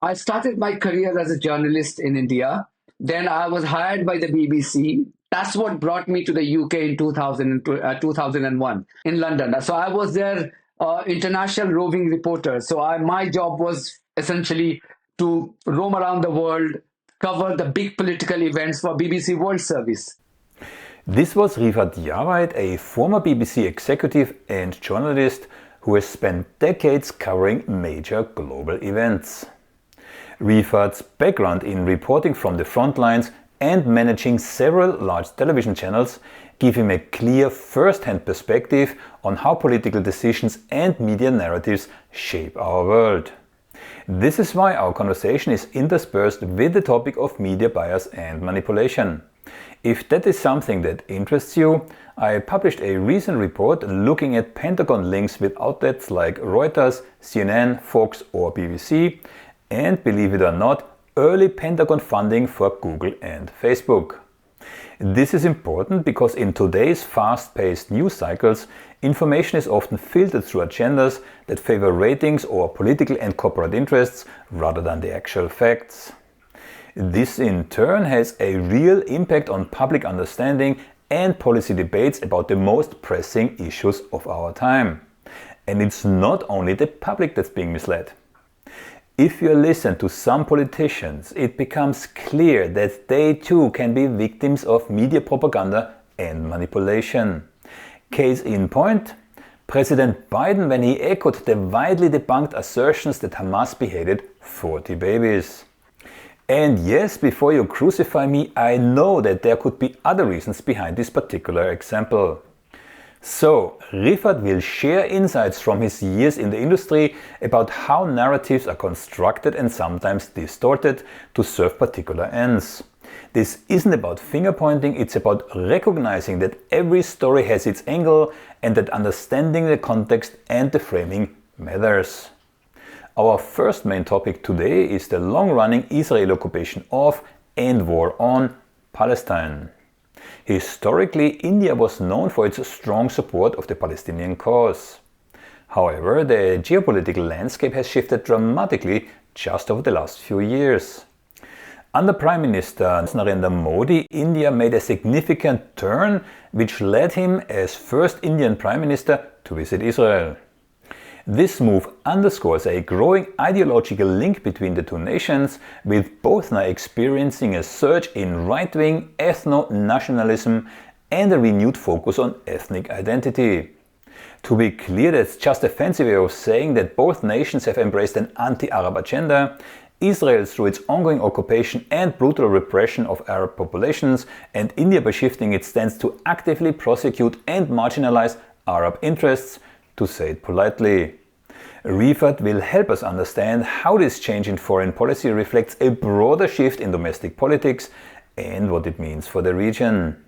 I started my career as a journalist in India. Then I was hired by the BBC. That's what brought me to the UK in 2001 in London. So I was their international roving reporter. So my job was essentially to roam around the world, cover the big political events for BBC World Service. This was Rifat Jawaid, a former BBC executive and journalist who has spent decades covering major global events. Rifat's background in reporting from the front lines and managing several large television channels give him a clear first-hand perspective on how political decisions and media narratives shape our world. This is why our conversation is interspersed with the topic of media bias and manipulation. If that is something that interests you, I published a recent report looking at Pentagon links with outlets like Reuters, CNN, Fox or BBC, and believe it or not, early Pentagon funding for Google and Facebook. This is important because in today's fast-paced news cycles, information is often filtered through agendas that favor ratings or political and corporate interests rather than the actual facts. This in turn has a real impact on public understanding and policy debates about the most pressing issues of our time. And it's not only the public that's being misled. If you listen to some politicians, it becomes clear that they too can be victims of media propaganda and manipulation. Case in point, President Biden when he echoed the widely debunked assertions that Hamas beheaded 40 babies. And yes, before you crucify me, I know that there could be other reasons behind this particular example. So, Rifat will share insights from his years in the industry about how narratives are constructed and sometimes distorted to serve particular ends. This isn't about finger pointing, it's about recognizing that every story has its angle and that understanding the context and the framing matters. Our first main topic today is the long-running Israeli occupation of and war on Palestine. Historically, India was known for its strong support of the Palestinian cause. However, the geopolitical landscape has shifted dramatically just over the last few years. Under Prime Minister Narendra Modi, India made a significant turn which led him as first Indian Prime Minister to visit Israel. This move underscores a growing ideological link between the two nations, with both now experiencing a surge in right-wing ethno-nationalism and a renewed focus on ethnic identity. To be clear, that's just a fancy way of saying that both nations have embraced an anti-Arab agenda. Israel through its ongoing occupation and brutal repression of Arab populations, and India by shifting its stance to actively prosecute and marginalize Arab interests, to say it politely. Rifat will help us understand how this change in foreign policy reflects a broader shift in domestic politics and what it means for the region.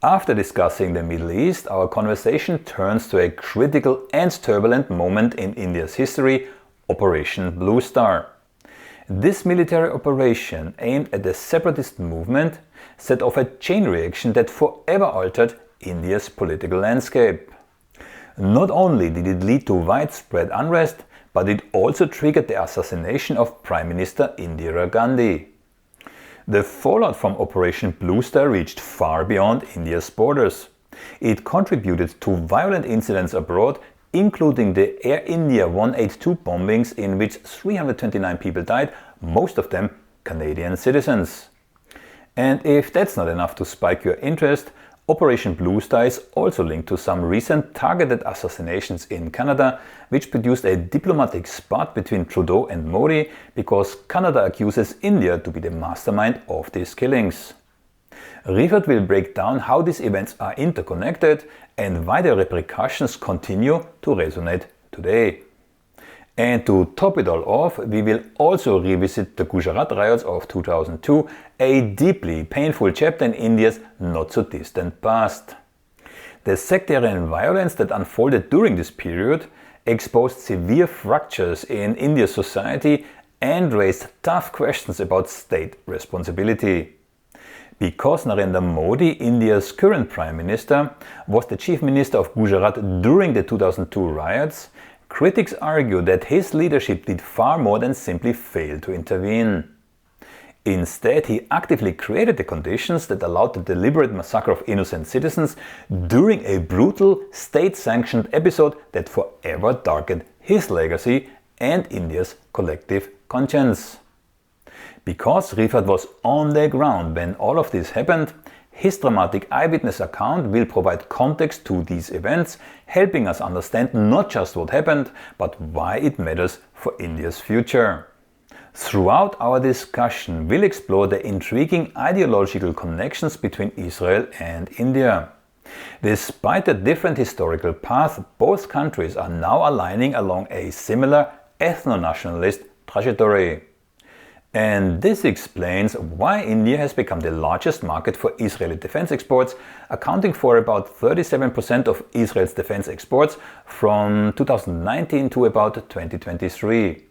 After discussing the Middle East, our conversation turns to a critical and turbulent moment in India's history, Operation Blue Star. This military operation aimed at the separatist movement set off a chain reaction that forever altered India's political landscape. Not only did it lead to widespread unrest, but it also triggered the assassination of Prime Minister Indira Gandhi. The fallout from Operation Blue Star reached far beyond India's borders. It contributed to violent incidents abroad, including the Air India 182 bombings in which 329 people died, most of them Canadian citizens. And if that's not enough to spike your interest, Operation Blue Star is also linked to some recent targeted assassinations in Canada, which produced a diplomatic spat between Trudeau and Modi because Canada accuses India to be the mastermind of these killings. Rifat will break down how these events are interconnected and why their repercussions continue to resonate today. And to top it all off, we will also revisit the Gujarat riots of 2002, a deeply painful chapter in India's not-so-distant past. The sectarian violence that unfolded during this period exposed severe fractures in India's society and raised tough questions about state responsibility. Because Narendra Modi, India's current Prime Minister, was the Chief Minister of Gujarat during the 2002 riots, Critics argue that his leadership did far more than simply fail to intervene. Instead, he actively created the conditions that allowed the deliberate massacre of innocent citizens during a brutal, state-sanctioned episode that forever darkened his legacy and India's collective conscience. Because Rifat was on the ground when all of this happened, his dramatic eyewitness account will provide context to these events, helping us understand not just what happened, but why it matters for India's future. Throughout our discussion, we'll explore the intriguing ideological connections between Israel and India. Despite a different historical path, both countries are now aligning along a similar ethno-nationalist trajectory. And this explains why India has become the largest market for Israeli defense exports, accounting for about 37% of Israel's defense exports from 2019 to about 2023.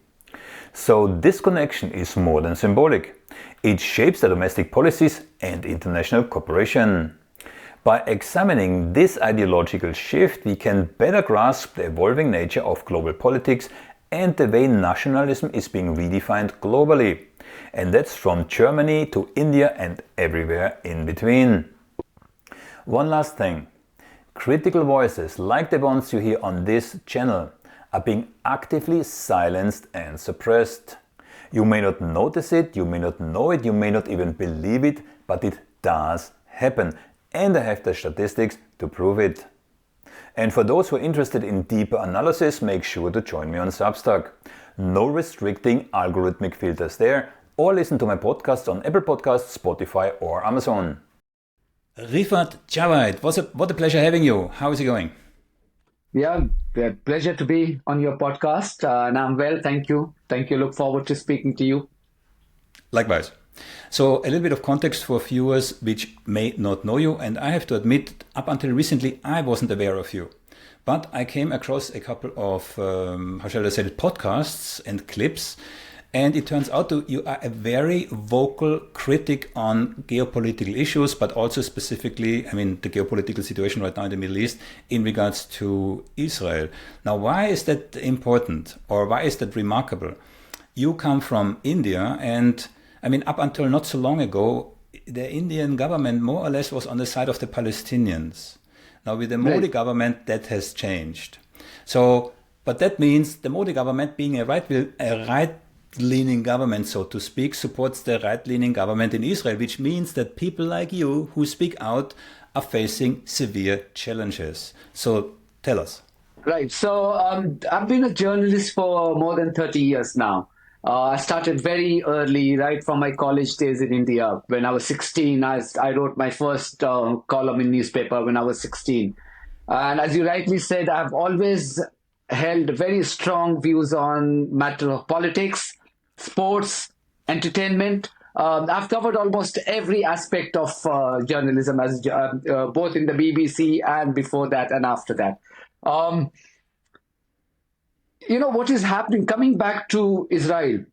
So this connection is more than symbolic. It shapes the domestic policies and international cooperation. By examining this ideological shift, we can better grasp the evolving nature of global politics and the way nationalism is being redefined globally. And that's from Germany to India and everywhere in between. One last thing. Critical voices like the ones you hear on this channel are being actively silenced and suppressed. You may not notice it, you may not know it, you may not even believe it, but it does happen. And I have the statistics to prove it. And for those who are interested in deeper analysis, make sure to join me on Substack. No restricting algorithmic filters there, or listen to my podcasts on Apple Podcasts, Spotify or Amazon. Rifat Jawaid, what a pleasure having you. How is it going? Yeah, pleasure to be on your podcast. And I'm well, thank you. Thank you. Look forward to speaking to you. Likewise. So a little bit of context for viewers which may not know you. And I have to admit, up until recently, I wasn't aware of you. But I came across a couple of, podcasts and clips. And it turns out that you are a very vocal critic on geopolitical issues, but also specifically, the geopolitical situation right now in the Middle East in regards to Israel. Now, why is that important, or why is that remarkable? You come from India, and up until not so long ago, the Indian government more or less was on the side of the Palestinians. Now, with the Modi government, that has changed. So, but that means the Modi government, being a right-leaning government, so to speak, supports the right-leaning government in Israel, which means that people like you who speak out are facing severe challenges. So tell us. Right. So I've been a journalist for more than 30 years now. I started very early, right from my college days in India. When I was 16, I wrote my first column in newspaper when I was 16. And as you rightly said, I've always held very strong views on matter of politics, sports, entertainment. I've covered almost every aspect of journalism, as both in the BBC and before that and after that. What is happening, coming back to Israel,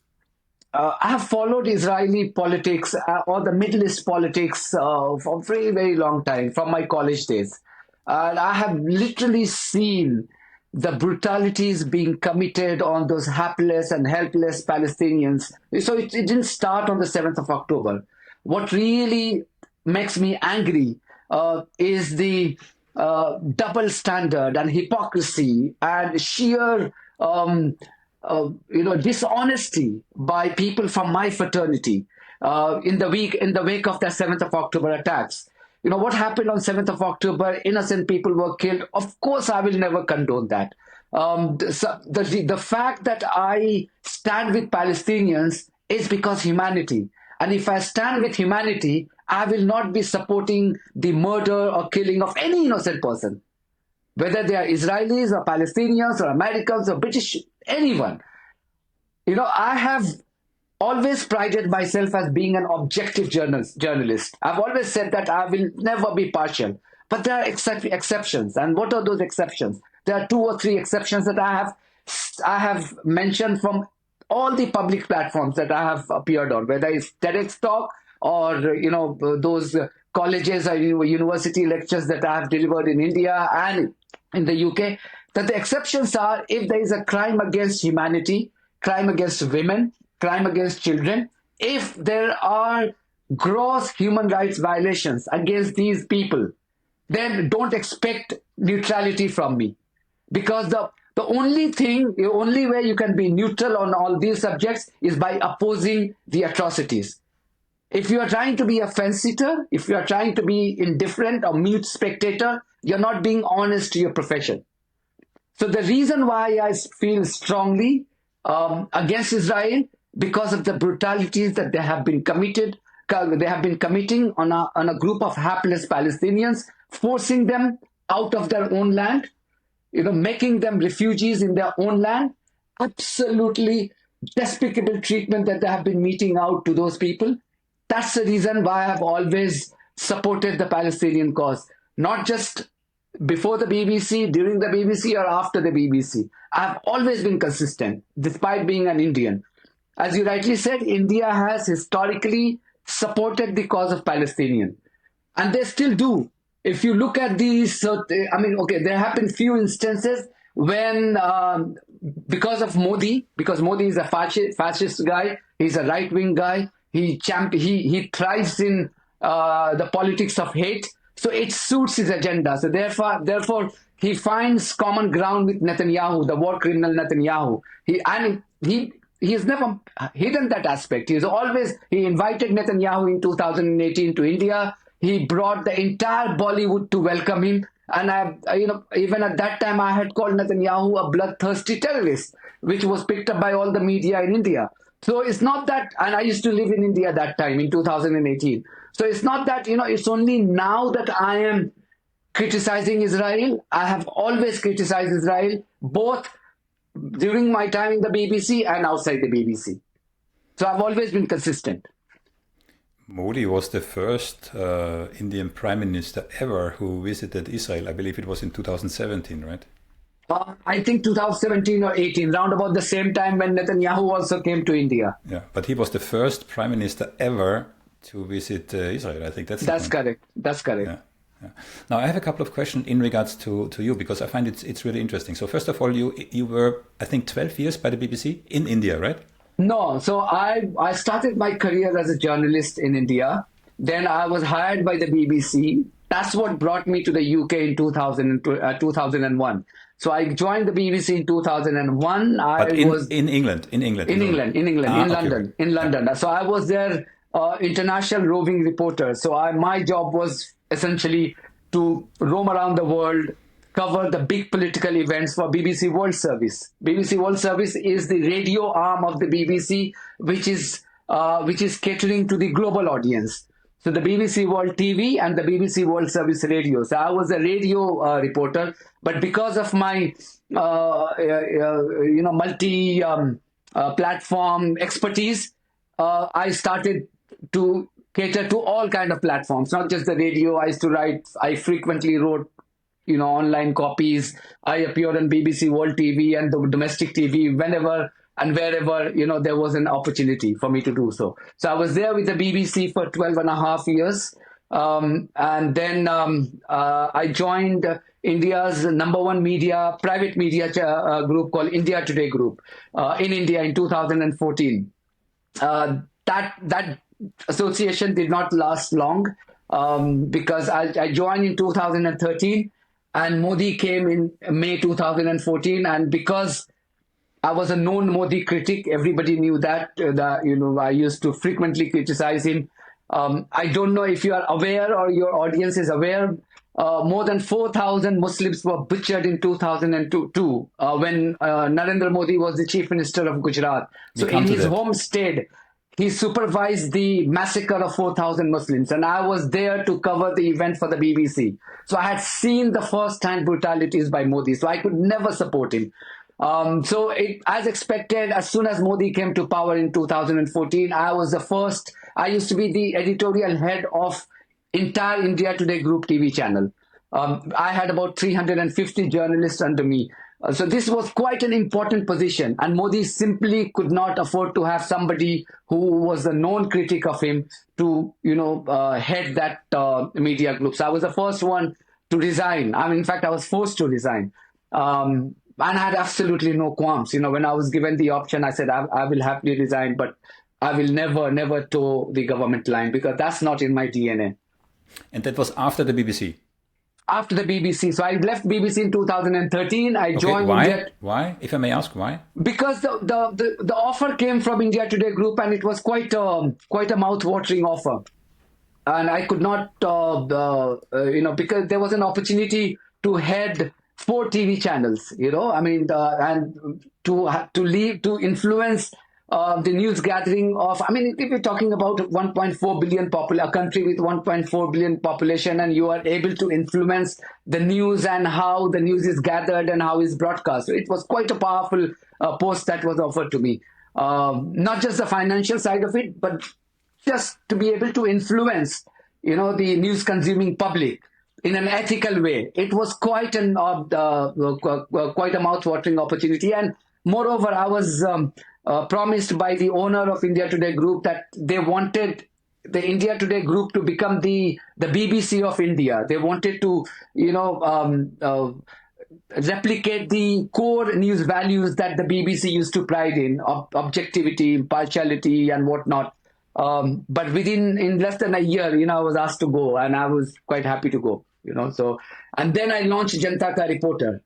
I have followed Israeli politics or the Middle East politics for a very, very long time, from my college days. And I have literally seen the brutalities being committed on those hapless and helpless Palestinians. So it didn't start on the 7th of October. What really makes me angry is the double standard and hypocrisy and sheer dishonesty by people from my fraternity in the wake of the 7th of October attacks. What happened on 7th of October, innocent people were killed. Of course, I will never condone that. The fact that I stand with Palestinians is because humanity. And if I stand with humanity, I will not be supporting the murder or killing of any innocent person, whether they are Israelis or Palestinians or Americans or British, anyone. I have always prided myself as being an objective journalist. I've always said that I will never be partial. But there are exceptions. And what are those exceptions? There are 2 or 3 exceptions that I have mentioned from all the public platforms that I have appeared on, whether it's TEDx talk or those colleges or university lectures that I have delivered in India and in the UK. that the exceptions are if there is a crime against humanity, crime against women, crime against children, if there are gross human rights violations against these people, then don't expect neutrality from me. Because the only thing, the only way you can be neutral on all these subjects is by opposing the atrocities. If you are trying to be a fence sitter, if you are trying to be indifferent or mute spectator, you're not being honest to your profession. So the reason why I feel strongly against Israel, because of the brutalities that they have been committing on a group of hapless Palestinians, forcing them out of their own land, making them refugees in their own land. Absolutely despicable treatment that they have been meting out to those people. That's the reason why I've always supported the Palestinian cause, not just before the BBC, during the BBC, or after the BBC. I've always been consistent, despite being an Indian. As you rightly said, India has historically supported the cause of Palestinian, and they still do. If you look at these, okay, there have been few instances when, because of Modi, because Modi is a fascist guy, he's a right-wing guy, he thrives in the politics of hate, so it suits his agenda. So therefore, he finds common ground with Netanyahu, the war criminal Netanyahu. He has never hidden that aspect. He invited Netanyahu in 2018 to India. He brought the entire Bollywood to welcome him. And even at that time, I had called Netanyahu a bloodthirsty terrorist, which was picked up by all the media in India. So it's not that, and I used to live in India that time in 2018. So it's not that, it's only now that I am criticizing Israel. I have always criticized Israel, both during my time in the BBC and outside the BBC. So I've always been consistent. Modi was the first Indian Prime Minister ever who visited Israel. I believe it was in 2017, right? I think 2017 or 18, round about the same time when Netanyahu also came to India. Yeah, but he was the first Prime Minister ever to visit Israel. I think that's correct. That's correct. Yeah. Yeah. Now I have a couple of questions in regards to you, because I find it's really interesting. So first of all, you were, I think, 12 years by the BBC in India, right? No, so I started my career as a journalist in India. Then I was hired by the BBC. That's what brought me to the UK in 2001. So I joined the BBC in 2001. But in England. In London. Okay. In London. Yeah. So I was their international roving reporter. So my job was essentially to roam around the world, cover the big political events for BBC World Service. BBC World Service is the radio arm of the BBC, which is catering to the global audience. So the BBC World TV and the BBC World Service Radio. So I was a radio reporter, but because of my multi platform expertise, I started to cater to all kind of platforms, not just the radio. I frequently wrote online copies. I appeared on BBC World TV and the domestic TV whenever and wherever there was an opportunity for me to do so. So I was there with the BBC for 12 and a half years. And then I joined India's #1 private media group called India Today Group in India in 2014. That association did not last long because I joined in 2013 and Modi came in May 2014. And because I was a known Modi critic, everybody knew that. I used to frequently criticize him. I don't know if you are aware or your audience is aware, more than 4,000 Muslims were butchered in 2002 when Narendra Modi was the chief minister of Gujarat. So in his home state, he supervised the massacre of 4,000 Muslims. And I was there to cover the event for the BBC. So I had seen the first-hand brutalities by Modi. So I could never support him. As expected, as soon as Modi came to power in 2014, I used to be the editorial head of entire India Today Group TV channel. I had about 350 journalists under me. So this was quite an important position, and Modi simply could not afford to have somebody who was a known critic of him to, head that media group. So I was the first one to resign. In fact, I was forced to resign. And I had absolutely no qualms. When I was given the option, I said, I will happily resign, but I will never toe the government line because that's not in my DNA. And that was after the BBC. After the BBC. So I left BBC in 2013. I Okay, joined why? India. Why? If I may ask, why? Because the offer came from India Today Group, and it was quite a mouth-watering offer. And I could not, because there was an opportunity to head 4 TV channels, and to influence the news gathering of. I mean, if you're talking about 1.4 billion a country with 1.4 billion population, and you are able to influence the news and how the news is gathered and how it's broadcast, so it was quite a powerful post that was offered to me. Not just the financial side of it, but just to be able to influence, the news consuming public in an ethical way. It was quite quite a mouth-watering opportunity. And moreover, I was promised by the owner of India Today Group that they wanted the India Today Group to become the BBC of India. They wanted to, replicate the core news values that the BBC used to pride in: objectivity, impartiality, and whatnot. But in less than a year, I was asked to go, and I was quite happy to go. And then I launched Janta Ka Reporter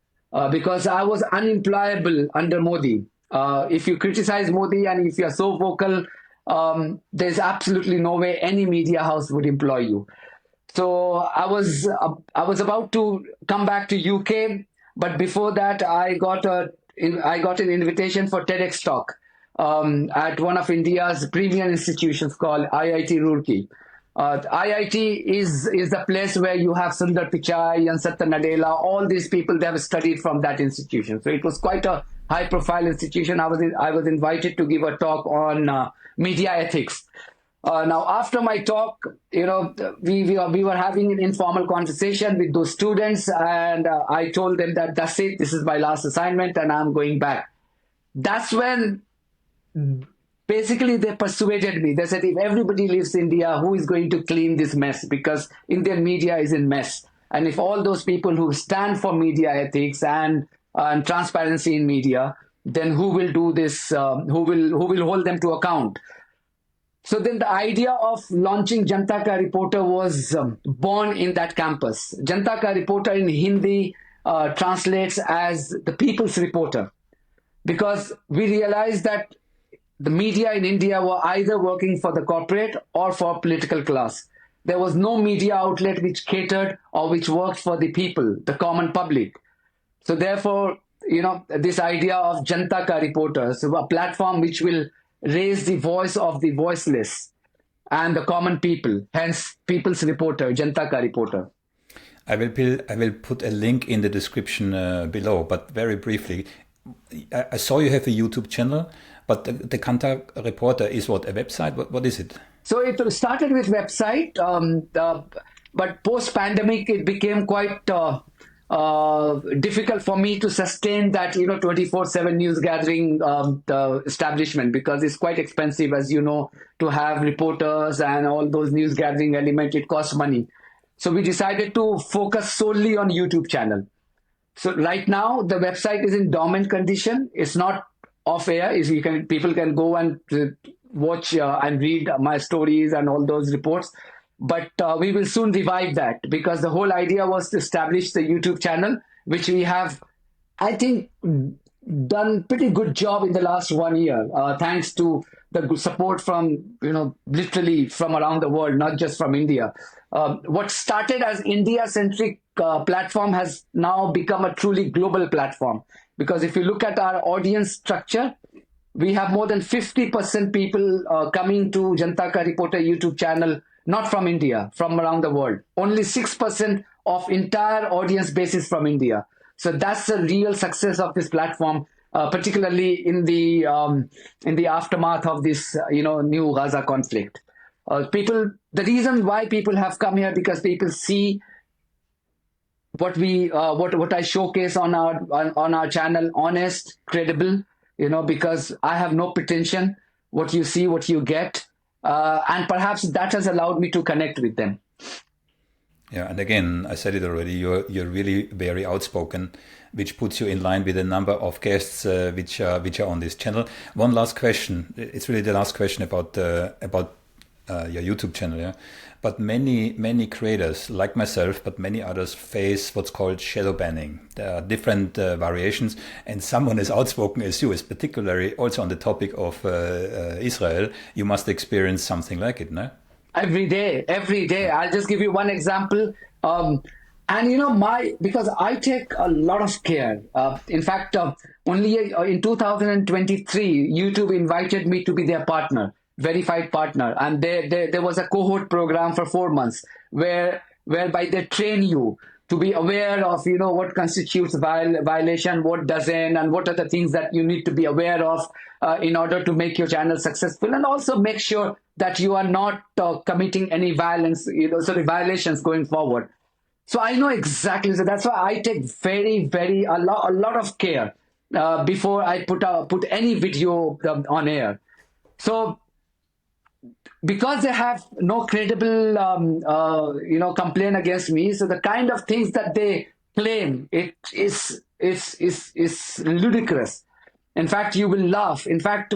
because I was unemployable under Modi. If you criticize Modi and if you are so vocal, there's absolutely no way any media house would employ you. So I was about to come back to UK, but before that, I got an invitation for TEDx talk at one of India's premier institutions called IIT Roorkee. IIT is the place where you have Sundar Pichai and Satya Nadella. All these people, they have studied from that institution. So it was quite a high-profile institution. I was invited to give a talk on media ethics. Now, after my talk, we were having an informal conversation with those students, and I told them that that's it. This is my last assignment, and I'm going back. That's when basically they persuaded me. They said, if everybody leaves India, who is going to clean this mess? Because Indian media is in mess. And if all those people who stand for media ethics and transparency in media, then who will do this? Who will hold them to account? So then the idea of launching Janta Ka Reporter was born in that campus. Janta Ka Reporter in Hindi translates as the people's reporter, because we realized that the media in India were either working for the corporate or for political class. There was no media outlet which catered or which worked for the people, the common public. So therefore, this idea of Janta Ka Reporter, so a platform which will raise the voice of the voiceless and the common people, hence People's Reporter, Janta Ka Reporter. I will put a link in the description below, but very briefly, I saw you have a YouTube channel, but the Janta Reporter is what, a website? What is it? So it started with website, but post-pandemic it became quite difficult for me to sustain that 24/7 news gathering establishment, because it's quite expensive, as you know, to have reporters and all those news gathering element. It costs money. So we decided to focus solely on YouTube channel. So right now the website is in dormant condition. It's not off air. People can go and watch and read my stories and all those reports. But we will soon revive that, because the whole idea was to establish the YouTube channel, which we have, I think, done pretty good job in the last 1 year, thanks to the support from, literally from around the world, not just from India. What started as India-centric platform has now become a truly global platform, because if you look at our audience structure, we have more than 50% people coming to Janta Ka Reporter YouTube channel, not from India, from around the world. Only 6% of entire audience base is from India. So that's the real success of this platform, particularly in the aftermath of this new Gaza conflict. The reason why people have come here, because people see what I showcase on our channel, honest, credible, because I have no pretension. What you see, what you get. And perhaps that has allowed me to connect with them. Yeah, and again, I said it already. You're really very outspoken, which puts you in line with a number of guests which are on this channel. One last question. It's really the last question about your YouTube channel. Yeah, but many creators like myself, but many others face what's called shadow banning. There are different variations, and someone as outspoken as you is particularly also on the topic of Israel. You must experience something like it, no? Every day, every day. I'll just give you one example. And you know, because I take a lot of care. In fact, only in 2023, YouTube invited me to be their partner, verified partner, and there was a cohort program for 4 months whereby they train you to be aware of, you know, what constitutes violation, what doesn't, and what are the things that you need to be aware of in order to make your channel successful, and also make sure that you are not committing any violence, violations going forward. So I know exactly. So that's why I take a lot of care before I put any video on air. So because they have no credible, complaint against me, so the kind of things that they claim, it is ludicrous. In fact, you will laugh. In fact,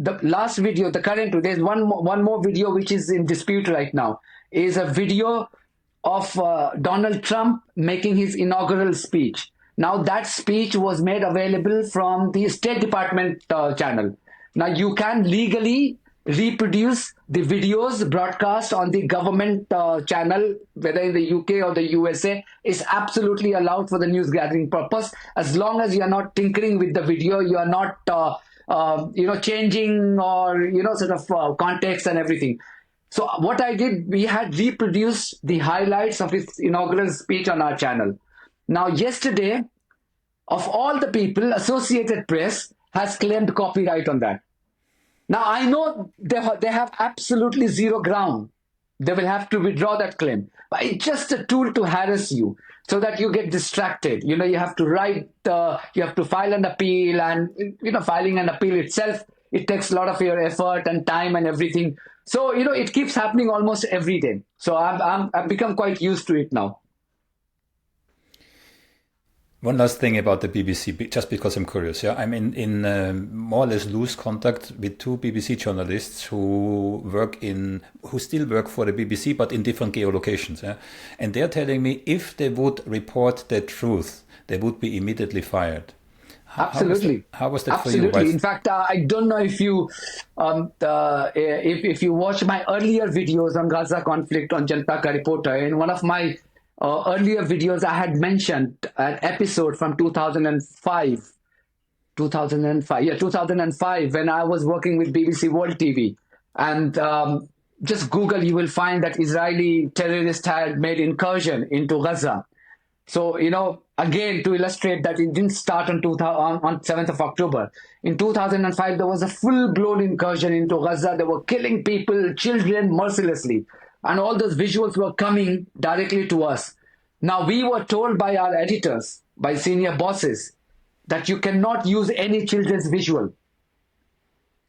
the last video, the current, there's one more video which is in dispute right now, is a video of Donald Trump making his inaugural speech. Now that speech was made available from the State Department channel. Now you can legally reproduce the videos broadcast on the government channel, whether in the UK or the USA, is absolutely allowed for the news gathering purpose, as long as you are not tinkering with the video, you are not changing or context and everything. So what I did, we had reproduced the highlights of his inaugural speech on our channel. Now yesterday, of all the people, Associated Press has claimed copyright on that. Now I know they have absolutely zero ground. They will have to withdraw that claim. But it's just a tool to harass you so that you get distracted. You have to write, you have to file an appeal, and filing an appeal itself, it takes a lot of your effort and time and everything. So it keeps happening almost every day. So I've become quite used to it now. One last thing about the BBC, just because I'm curious. Yeah, I'm in more or less loose contact with two BBC journalists who still work for the BBC, but in different geolocations. Yeah? And they're telling me if they would report the truth, they would be immediately fired. Absolutely. How was that Absolutely. for you? In fact, I don't know if you if you watch my earlier videos on Gaza conflict on Janta Ka Reporter. In one of my earlier videos, I had mentioned an episode from 2005, when I was working with BBC World TV. And just Google, you will find that Israeli terrorists had made incursion into Gaza. So, again, to illustrate that it didn't start on 7th of October. In 2005, there was a full-blown incursion into Gaza. They were killing people, children, mercilessly. And all those visuals were coming directly to us. Now, we were told by our editors, by senior bosses, that you cannot use any children's visual.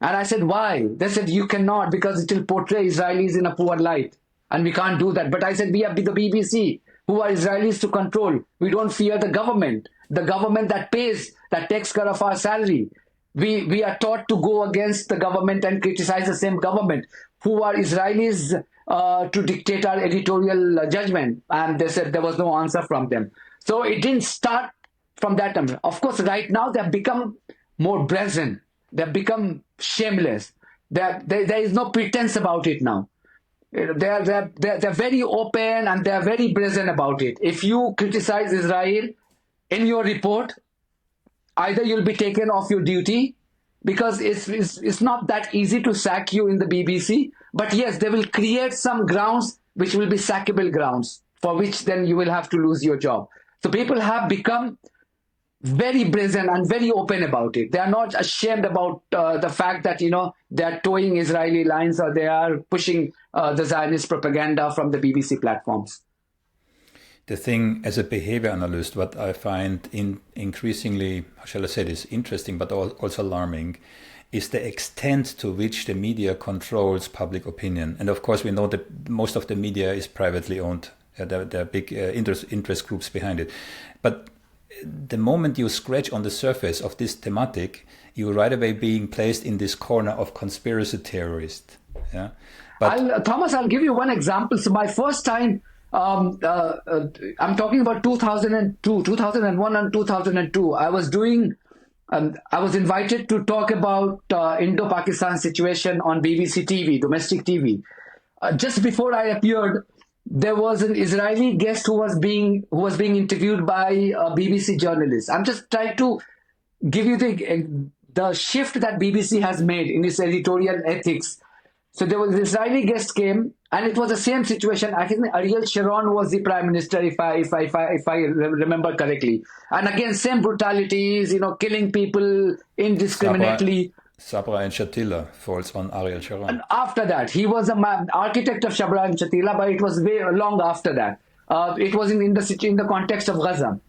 And I said, why? They said, you cannot, because it will portray Israelis in a poor light. And we can't do that. But I said, we have the BBC, who are Israelis to control. We don't fear the government that pays, that takes care of our salary. We are taught to go against the government and criticize the same government, who are Israelis to dictate our editorial judgment. And they said there was no answer from them. So it didn't start from that time. Of course, right now they have become more brazen. They have become shameless. There is no pretense about it now. They're very open and they're very brazen about it. If you criticize Israel in your report, either you'll be taken off your duty, because it's not that easy to sack you in the BBC. But yes, they will create some grounds which will be sackable grounds, for which then you will have to lose your job. So people have become very brazen and very open about it. They are not ashamed about the fact that, they are towing Israeli lines, or they are pushing the Zionist propaganda from the BBC platforms. The thing, as a behavior analyst, what I find increasingly, how shall I say this, interesting but also alarming, is the extent to which the media controls public opinion. And of course, we know that most of the media is privately owned There are big interest groups behind it. But the moment you scratch on the surface of this thematic, you right away being placed in this corner of conspiracy theorist. Yeah, but Thomas, I'll give you one example. So my first time, I'm talking about 2002, 2001 and 2002. I was invited to talk about Indo-Pakistan situation on BBC TV, domestic TV. Just before I appeared, there was an Israeli guest who was being interviewed by a BBC journalist. I'm just trying to give you the shift that BBC has made in its editorial ethics. So there was an Israeli guest came, and it was the same situation. I think Ariel Sharon was the prime minister, if I remember correctly. And again, same brutalities, killing people indiscriminately. Sabra and Shatila falls on Ariel Sharon. And after that, he was an architect of Sabra and Shatila, but it was way long after that. It was in the context of Gaza.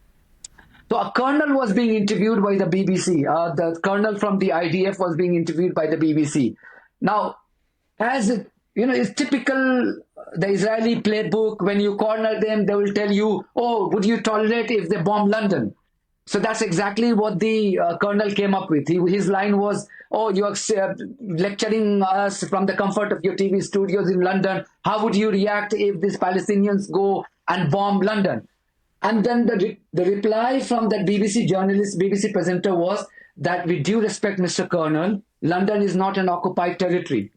So a colonel was being interviewed by the BBC. The colonel from the IDF was being interviewed by the BBC. Now, as it's typical, the Israeli playbook, when you corner them, they will tell you, oh, would you tolerate if they bomb London? So that's exactly what the colonel came up with. His line was, oh, you are lecturing us from the comfort of your TV studios in London. How would you react if these Palestinians go and bomb London? And then the reply from that BBC journalist, BBC presenter was that, with due respect, Mr. Colonel, London is not an occupied territory.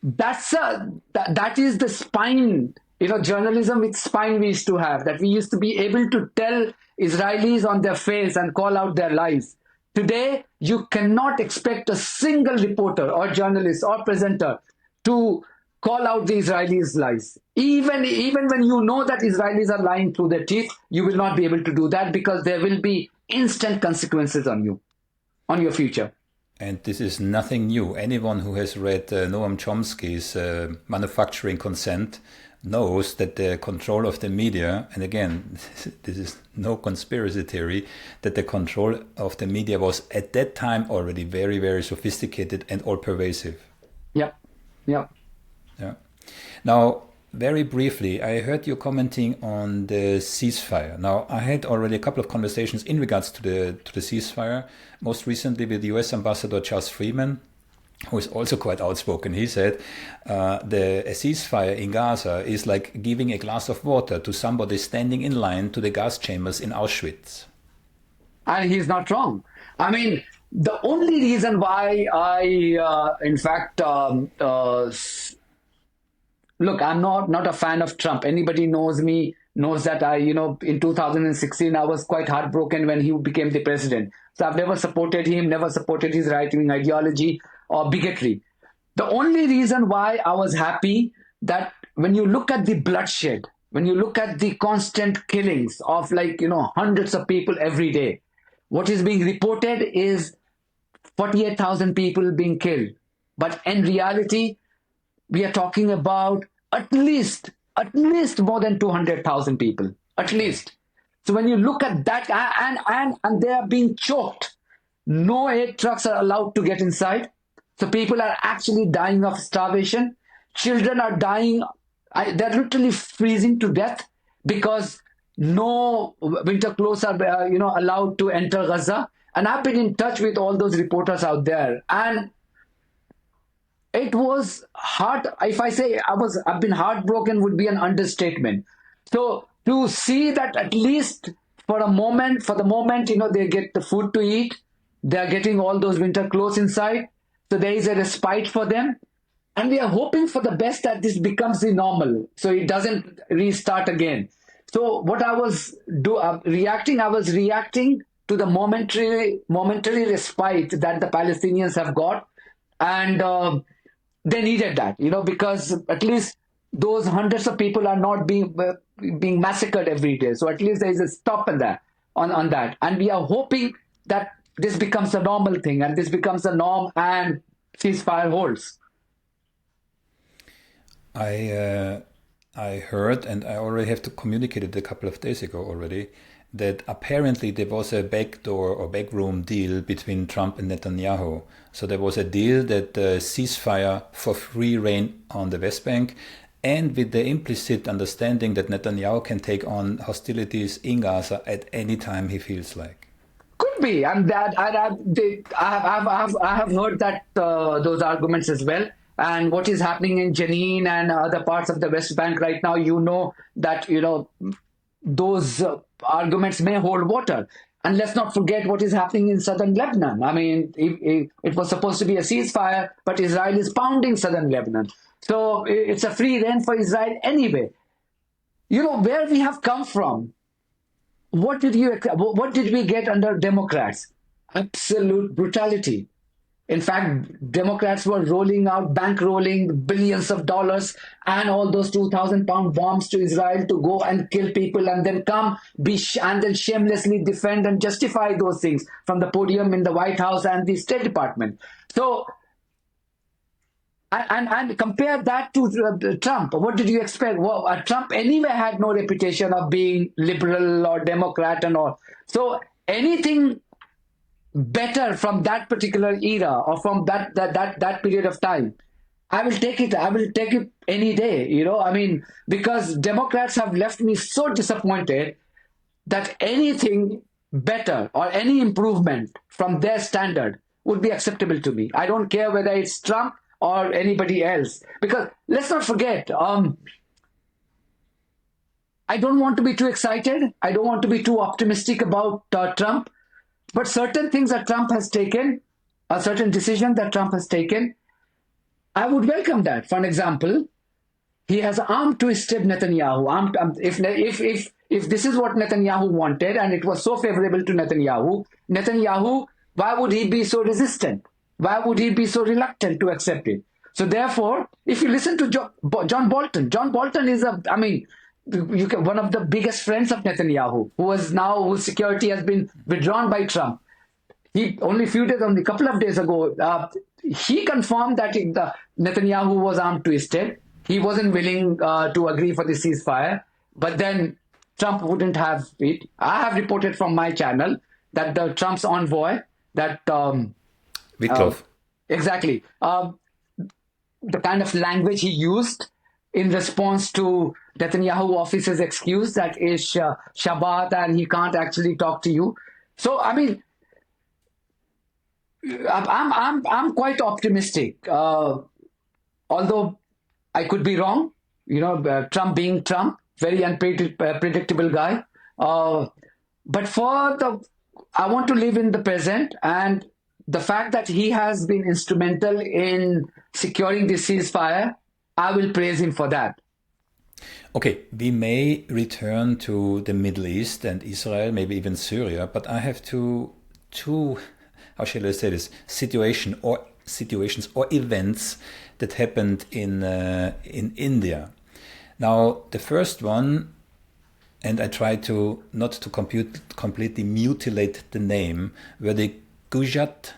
That is the spine, journalism with spine we used to have, that we used to be able to tell Israelis on their face and call out their lies. Today, you cannot expect a single reporter or journalist or presenter to call out the Israelis' lies. Even when you know that Israelis are lying through their teeth, you will not be able to do that, because there will be instant consequences on you, on your future. And this is nothing new. Anyone who has read Noam Chomsky's Manufacturing Consent knows that the control of the media, and again, this is no conspiracy theory, that the control of the media was at that time already very, very sophisticated and all-pervasive. Yep. Yeah. Now, very briefly, I heard you commenting on the ceasefire. Now, I had already a couple of conversations in regards to the ceasefire, most recently with the US Ambassador Charles Freeman, who is also quite outspoken. He said a ceasefire in Gaza is like giving a glass of water to somebody standing in line to the gas chambers in Auschwitz. And he's not wrong. I mean, the only reason why look, I'm not a fan of Trump. Anybody knows me knows that in 2016, I was quite heartbroken when he became the president. So I've never supported him, never supported his right-wing ideology or bigotry. The only reason why I was happy that when you look at the bloodshed, when you look at the constant killings of hundreds of people every day, what is being reported is 48,000 people being killed. But in reality, we are talking about at least more than 200,000 people, at least. So when you look at that, and they are being choked, no aid trucks are allowed to get inside. So people are actually dying of starvation. Children are dying. They're literally freezing to death because no winter clothes are allowed to enter Gaza. And I've been in touch with all those reporters out there, and it was hard. If I say I've been heartbroken would be an understatement. So to see that at least for the moment, they get the food to eat, they're getting all those winter clothes inside. So there is a respite for them. And we are hoping for the best that this becomes the normal, so it doesn't restart again. So what I was reacting to the momentary respite that the Palestinians have got. And they needed that, because at least those hundreds of people are not being massacred every day. So at least there is a stop on that. And we are hoping that this becomes a normal thing, and this becomes a norm, and ceasefire holds. I heard, and I already have to communicate it a couple of days ago already, that apparently there was a backdoor or backroom deal between Trump and Netanyahu. So there was a deal that ceasefire for free reign on the West Bank and with the implicit understanding that Netanyahu can take on hostilities in Gaza at any time he feels like. Could be. I have heard that those arguments as well. And what is happening in Jenin and other parts of the West Bank right now, that those arguments may hold water. And let's not forget what is happening in southern Lebanon. I mean, it was supposed to be a ceasefire, but Israel is pounding southern Lebanon. So it's a free rein for Israel anyway. Where we have come from. What did we get under Democrats? Absolute brutality. In fact, Democrats were bankrolling billions of dollars and all those 2,000-pound bombs to Israel to go and kill people and then and then shamelessly defend and justify those things from the podium in the White House and the State Department. So, and compare that to Trump. What did you expect? Well, Trump anyway had no reputation of being liberal or Democrat and all. So anything better from that particular era or from that period of time, I will take it. I will take it any day. I mean, because Democrats have left me so disappointed that anything better or any improvement from their standard would be acceptable to me. I don't care whether it's Trump or anybody else. Because let's not forget, I don't want to be too excited. I don't want to be too optimistic about Trump. But certain things that Trump has taken, a certain decision that Trump has taken, I would welcome that. For an example, he has arm twisted Netanyahu. If this is what Netanyahu wanted and it was so favorable to Netanyahu, why would he be so resistant? Why would he be so reluctant to accept it? So therefore, if you listen to John Bolton is one of the biggest friends of Netanyahu, whose security has been withdrawn by Trump. Only a couple of days ago, he confirmed that Netanyahu was arm twisted. He wasn't willing to agree for the ceasefire, but then Trump wouldn't have it. I have reported from my channel that Trump's envoy, Wicklow. Exactly. The kind of language he used in response to Netanyahu office's excuse that is Shabbat and he can't actually talk to you. So, I mean, I'm quite optimistic. Although I could be wrong, Trump being Trump, very unpredictable guy. But I want to live in the present, and the fact that he has been instrumental in securing this ceasefire, I will praise him for that. Okay, we may return to the Middle East and Israel, maybe even Syria, but I have two how shall I say this, situations or events that happened in India. Now, the first one, and I try to not to completely mutilate the name, were the Gujarat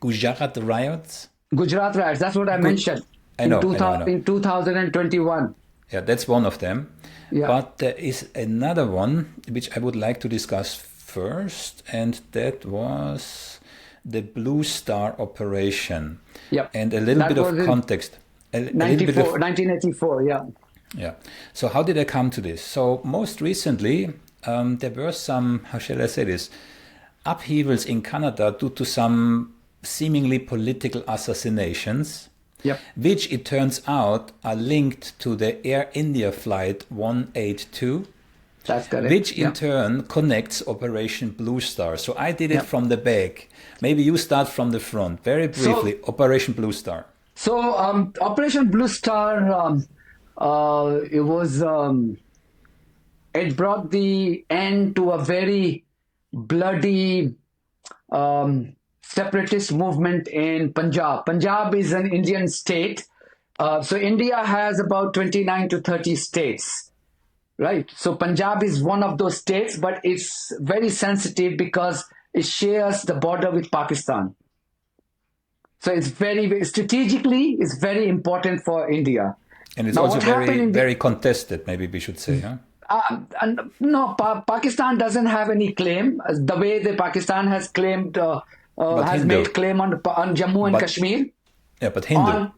riots? Gujarat riots, that's what I mentioned. I know. In 2021. Yeah, that's one of them. Yeah. But there is another one which I would like to discuss first, and that was the Blue Star operation. Yep. And a little bit of context. 1984, yeah. Yeah. So how did I come to this? So most recently, there were some, how shall I say this, upheavals in Canada due to some seemingly political assassinations, yep, which it turns out are linked to the Air India flight 182. That's correct. Which in turn connects Operation Blue Star. So I did it from the back. Maybe you start from the front. Very briefly, Operation Blue Star. So Operation Blue Star, it brought the end to a very bloody separatist movement in Punjab. Punjab is an Indian state. So India has about 29 to 30 states. Right. So Punjab is one of those states, but it's very sensitive because it shares the border with Pakistan. So it's very strategically, it's very important for India. And it's also very contested, maybe we should say, huh? No, Pakistan doesn't have any claim. The way that Pakistan has claimed, made claim on Jammu and Kashmir. Yeah, but Hindu.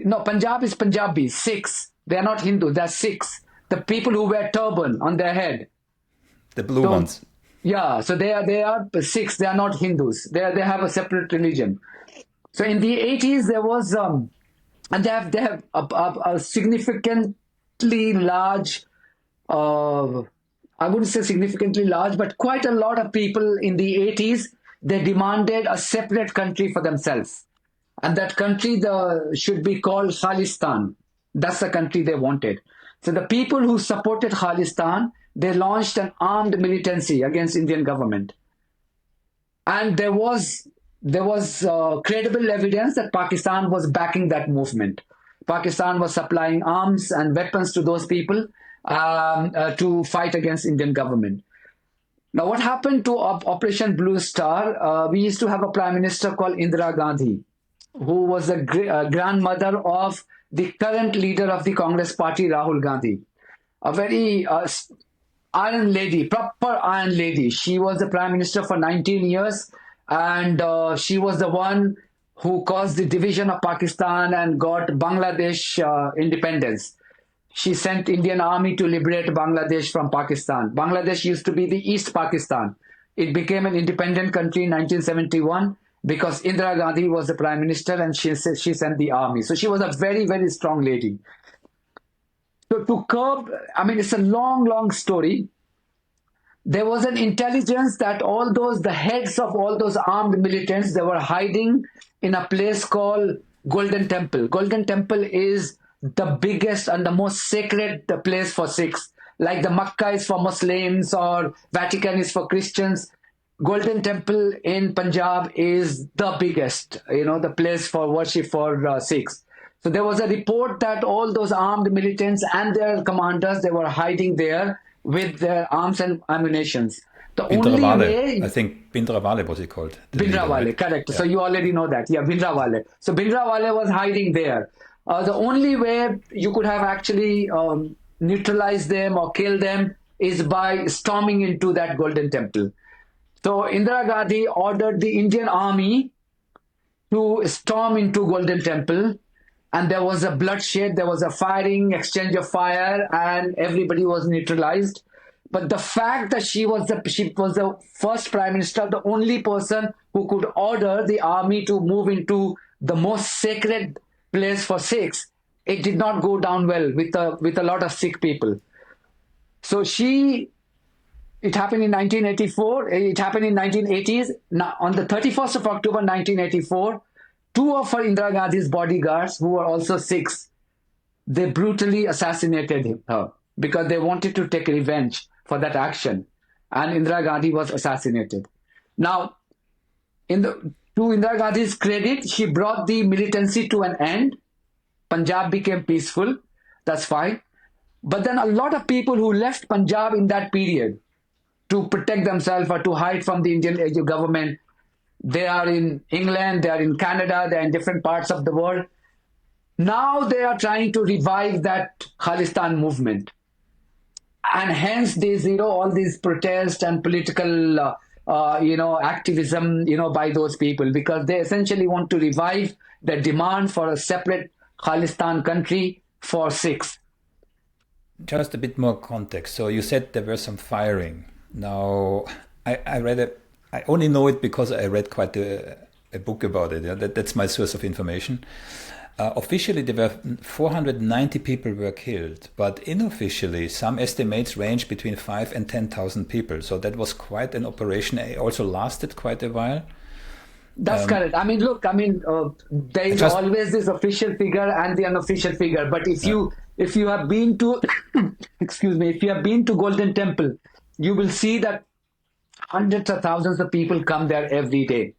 No, Punjab is Punjabi, Sikhs. They are not Hindus. They are Sikhs. The people who wear turban on their head. The blue So ones. yeah, so they are Sikhs. They are not Hindus. They have a separate religion. So in the 80s there was and they have a significantly large. I wouldn't say significantly large, but quite a lot of people in the 80s, they demanded a separate country for themselves. And that country should be called Khalistan. That's the country they wanted. So the people who supported Khalistan, they launched an armed militancy against Indian government. And there was credible evidence that Pakistan was backing that movement. Pakistan was supplying arms and weapons to those people to fight against Indian government. Now, what happened to Operation Blue Star? We used to have a prime minister called Indira Gandhi, who was the grandmother of the current leader of the Congress party, Rahul Gandhi. A very iron lady, proper iron lady. She was the prime minister for 19 years, and she was the one who caused the division of Pakistan and got Bangladesh independence. She sent Indian army to liberate Bangladesh from Pakistan. Bangladesh used to be the East Pakistan. It became an independent country in 1971 because Indira Gandhi was the prime minister and she sent the army. So she was a very, very strong lady. So to curb, I mean, it's a long, long story. There was an intelligence that the heads of all those armed militants, they were hiding in a place called Golden Temple. Golden Temple is the biggest and the most sacred place for Sikhs. Like the Makkah is for Muslims or Vatican is for Christians. Golden Temple in Punjab is the biggest, the place for worship for Sikhs. So there was a report that all those armed militants and their commanders, they were hiding there with their arms and ammunitions. The only way, I think Bindrawale was he called. Bindrawale, right? Correct. Yeah. So you already know that. Yeah, Bindrawale. So Bindrawale was hiding there. The only way you could have actually neutralized them or killed them is by storming into that Golden Temple. So Indira Gandhi ordered the Indian army to storm into Golden Temple, and there was a bloodshed, there was a firing, exchange of fire, and everybody was neutralized. But the fact that she was the first prime minister, the only person who could order the army to move into the most sacred place for Sikhs, it did not go down well with a lot of Sikh people. So it happened in 1984. It happened in 1980s. Now, on the 31st of October 1984, two of Indira Gandhi's bodyguards, who were also Sikhs, they brutally assassinated her because they wanted to take revenge for that action. And Indira Gandhi was assassinated. Now, to Indira Gandhi's credit, she brought the militancy to an end. Punjab became peaceful. That's fine. But then a lot of people who left Punjab in that period to protect themselves or to hide from the Indian government, they are in England, they are in Canada, they are in different parts of the world. Now they are trying to revive that Khalistan movement. And hence these, all these protests and political, activism, by those people, because they essentially want to revive the demand for a separate Khalistan country for Sikhs. Just a bit more context. So you said there were some firing. Now, I read it. I only know it because I read quite a book about it. Yeah? That's my source of information. Officially, there were 490 people were killed, but unofficially, some estimates range between 5 and 10,000 people. So that was quite an operation. It also lasted quite a while. That's correct. I mean, look, there is always this official figure and the unofficial figure. But if you have been to, excuse me, if you have been to Golden Temple, you will see that hundreds of thousands of people come there every day.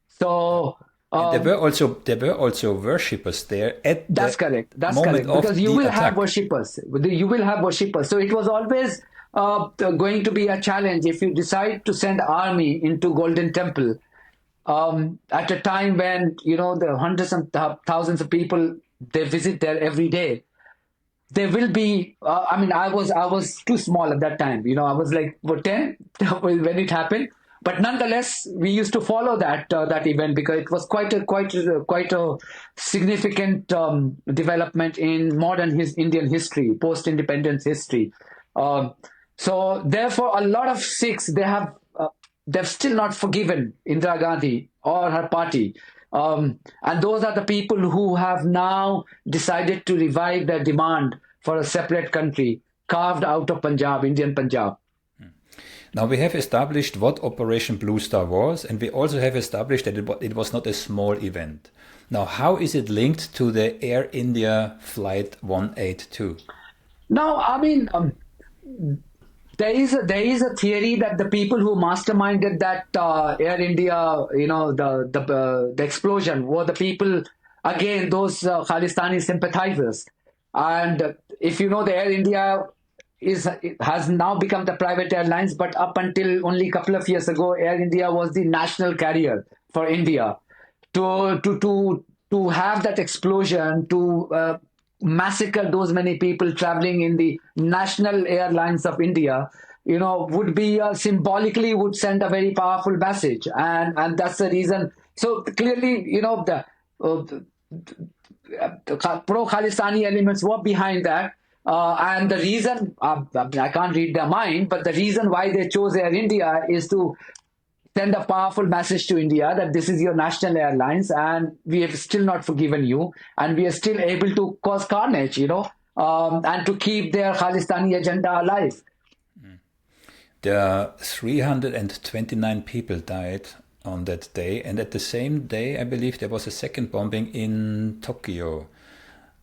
So there were also worshippers there at that's the correct. That's moment correct. Because you will attack. have worshippers. You will have worshippers. So it was always going to be a challenge if you decide to send army into Golden Temple at a time when the hundreds and thousands of people, they visit there every day. There will be. I was too small at that time. I was like 10 when it happened. But nonetheless, we used to follow that event because it was quite a significant development in modern Indian history, post-independence history. Um, so therefore, a lot of Sikhs they've still not forgiven Indira Gandhi or her party. And those are the people who have now decided to revive their demand for a separate country carved out of Punjab, Indian Punjab. Now we have established what Operation Blue Star was, and we also have established that it was not a small event. Now, how is it linked to the Air India Flight 182? Now, I mean, there is a theory that the people who masterminded that Air India, the explosion, were the people, again, those Khalistani sympathizers. And if you know, the Air India has now become the private airlines, but up until only a couple of years ago, Air India was the national carrier for India. To have that explosion, to massacre those many people traveling in the national airlines of India, would be symbolically would send a very powerful message, and that's the reason. So clearly, the pro-Khalistani elements were behind that. And the reason, I can't read their mind, but the reason why they chose Air India is to send a powerful message to India that this is your national airlines and we have still not forgiven you and we are still able to cause carnage, and to keep their Khalistani agenda alive. There are 329 people died on that day, and at the same day, I believe there was a second bombing in Tokyo.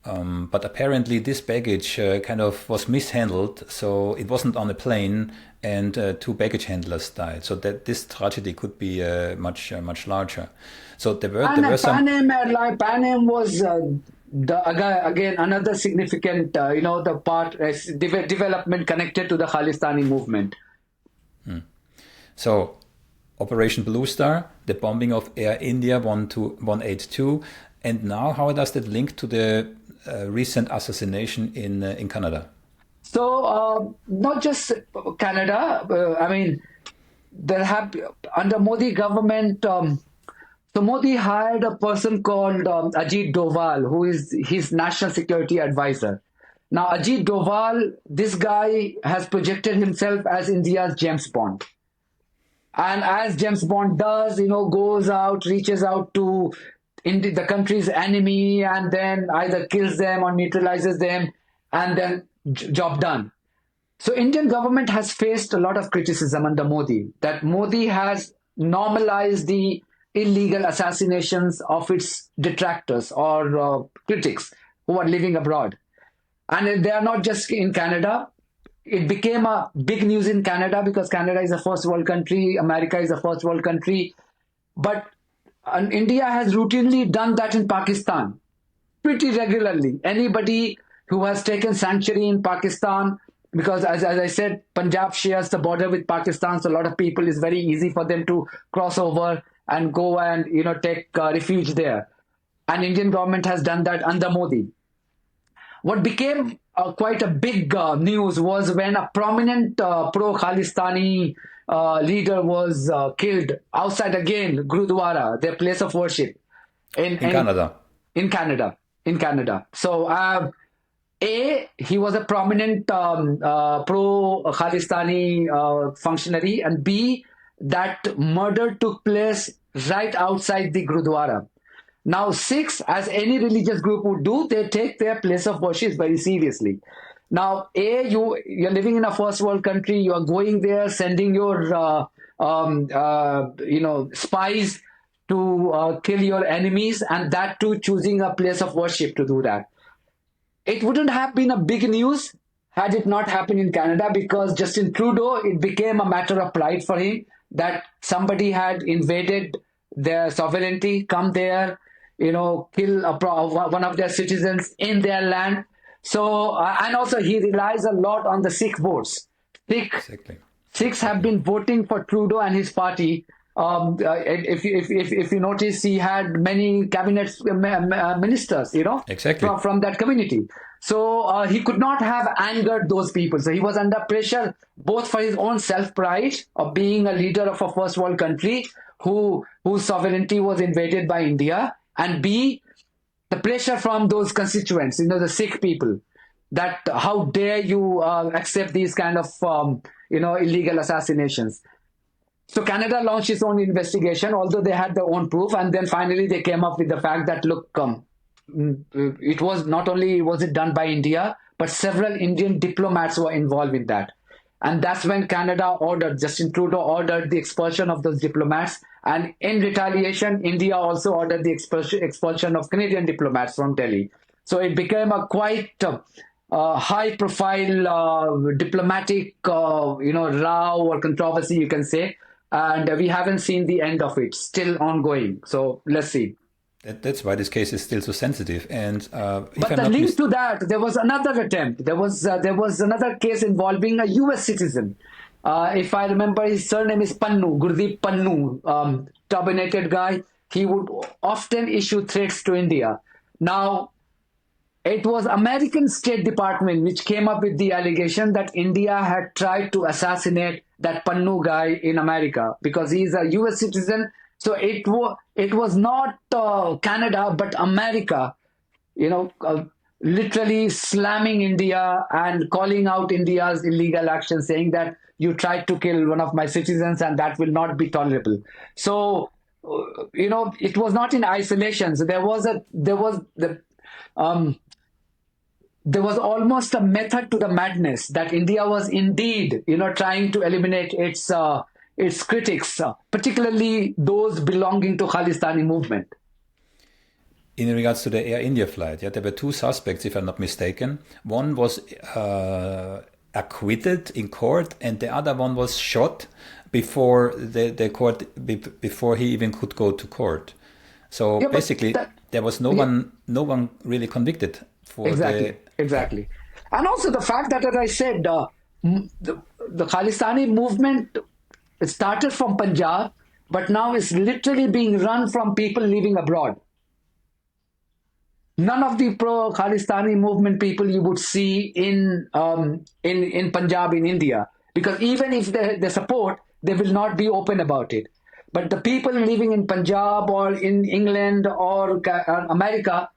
But apparently this baggage kind of was mishandled, so it wasn't on a plane, and two baggage handlers died. So that this tragedy could be much larger. So there were some. Pan Am was again another significant, the part development connected to the Khalistani movement. So Operation Blue Star, the bombing of Air India 182, and now how does that link to the recent assassination in Canada? So not just Canada. I mean, there have under Modi government. So Modi hired a person called Ajit Doval, who is his national security advisor. Now, Ajit Doval, this guy has projected himself as India's James Bond. And as James Bond does, goes out, reaches out to the country's enemy and then either kills them or neutralizes them and then job done. So Indian government has faced a lot of criticism under Modi, that Modi has normalized the illegal assassinations of its detractors or critics who are living abroad. And they are not just in Canada. It became a big news in Canada because Canada is a first world country, America is a first world country. But India has routinely done that in Pakistan pretty regularly. Anybody who has taken sanctuary in Pakistan, because as I said, Punjab shares the border with Pakistan, so a lot of people, it's very easy for them to cross over and go and take refuge there. And Indian government has done that under Modi. What became quite a big news was when a prominent pro-Khalistani leader was killed outside, again, Gurudwara, their place of worship. In Canada. In Canada. So, he was a prominent pro-Khalistani functionary, and B, that murder took place right outside the Gurudwara. Now, Sikhs, as any religious group would do, they take their place of worship very seriously. Now, you're living in a first world country, you are going there, sending your spies to kill your enemies, and that too choosing a place of worship to do that. It wouldn't have been a big news had it not happened in Canada, because Justin Trudeau, it became a matter of pride for him that somebody had invaded their sovereignty, come there, kill one of their citizens in their land. So, and also he relies a lot on the Sikh votes. Sikhs have been voting for Trudeau and his party. If you notice, he had many cabinet ministers, exactly, from that community. So he could not have angered those people. So he was under pressure both for his own self-pride of being a leader of a first world country whose sovereignty was invaded by India, and B, the pressure from those constituents, the Sikh people, that how dare you accept these kind of illegal assassinations. So Canada launched its own investigation, although they had their own proof, and then finally they came up with the fact that look, it was not only was it done by India, but several Indian diplomats were involved in that. And that's when Canada ordered, Justin Trudeau ordered the expulsion of those diplomats. And in retaliation, India also ordered the expulsion of Canadian diplomats from Delhi. So it became a quite high-profile diplomatic, row or controversy, you can say. And we haven't seen the end of it. Still ongoing. So let's see. That's why this case is still so sensitive. And but the link to that, there was another attempt. There was another case involving a U.S. citizen. If I remember, his surname is Pannu, Gurdeep Pannu, turbinated guy. He would often issue threats to India. Now, it was American State Department which came up with the allegation that India had tried to assassinate that Pannu guy in America because he's a U.S. citizen. So it was not Canada, but America, literally slamming India and calling out India's illegal action, saying that you tried to kill one of my citizens and that will not be tolerable. So, it was not in isolation. So there was almost a method to the madness that India was indeed, trying to eliminate its critics, particularly those belonging to Khalistani movement. In regards to the Air India flight, there were two suspects, if I'm not mistaken. One was acquitted in court, and the other one was shot before before he even could go to court. So basically, there was no one really convicted for exactly. And also the fact that, as I said, the Khalistani movement started from Punjab, but now is literally being run from people living abroad. None of the pro-Khalistani movement people you would see in Punjab in India, because even if they support, they will not be open about it. But the people living in Punjab or in England or America,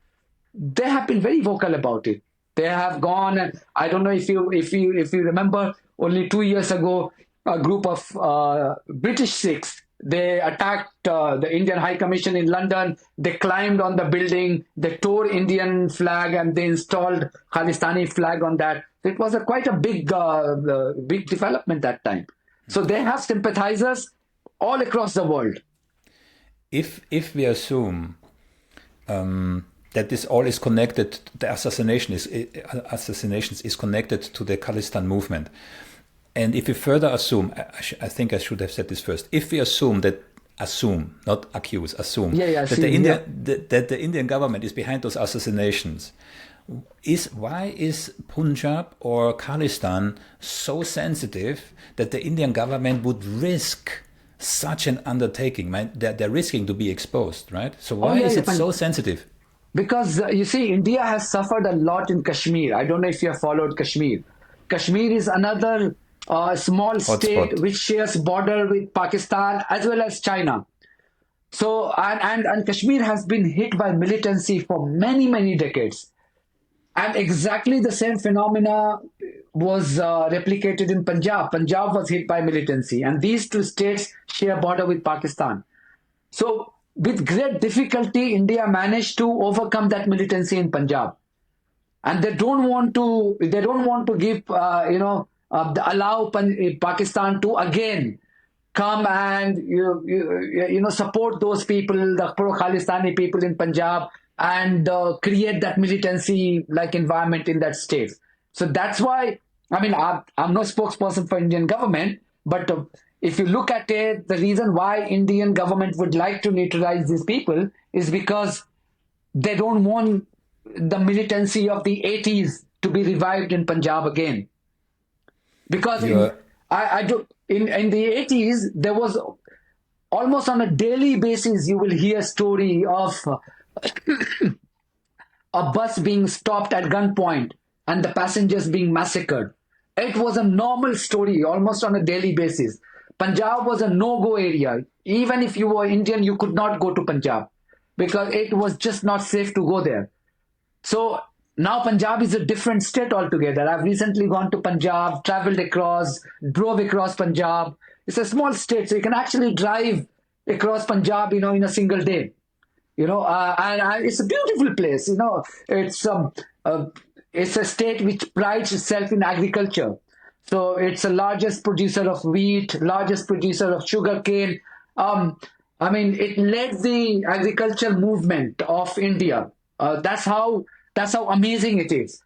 they have been very vocal about it. They have gone, and I don't know if you remember, only 2 years ago, a group of British Sikhs, they attacked the Indian High Commission in London. They climbed on the building, they tore Indian flag, and they installed Khalistani flag on that. It was quite a big development that time. So they have sympathizers all across the world. If we assume that this all is connected, the assassinations is connected to the Khalistan movement. And if we further assume, I think I should have said this first. If we assume, not accuse, assume that the Indian government is behind those assassinations, why is Punjab or Khalistan so sensitive that the Indian government would risk such an undertaking? They're risking to be exposed, right? So why is it so sensitive? Because you see, India has suffered a lot in Kashmir. I don't know if you have followed Kashmir. Kashmir is another small state which shares border with Pakistan as well as China. So and Kashmir has been hit by militancy for many decades, and exactly the same phenomena was replicated in Punjab. Punjab was hit by militancy, and these two states share border with Pakistan. So with great difficulty, India managed to overcome that militancy in Punjab, and they don't want to give allow Pakistan to again come and support those people, the pro-Khalistani people in Punjab, and create that militancy like environment in that state. So that's why, I'm no spokesperson for Indian government, but if you look at it, the reason why Indian government would like to neutralize these people is because they don't want the militancy of the 80s to be revived in Punjab again. Because in the 80s, there was almost on a daily basis, you will hear a story of a bus being stopped at gunpoint and the passengers being massacred. It was a normal story almost on a daily basis. Punjab was a no-go area. Even if you were Indian, you could not go to Punjab because it was just not safe to go there. So now Punjab is a different state altogether. I've recently gone to Punjab, traveled across, drove across Punjab. It's a small state, so you can actually drive across Punjab, in a single day. And it's a beautiful place. It's a state which prides itself in agriculture. So it's the largest producer of wheat, largest producer of sugarcane. It led the agriculture movement of India. That's how amazing it is.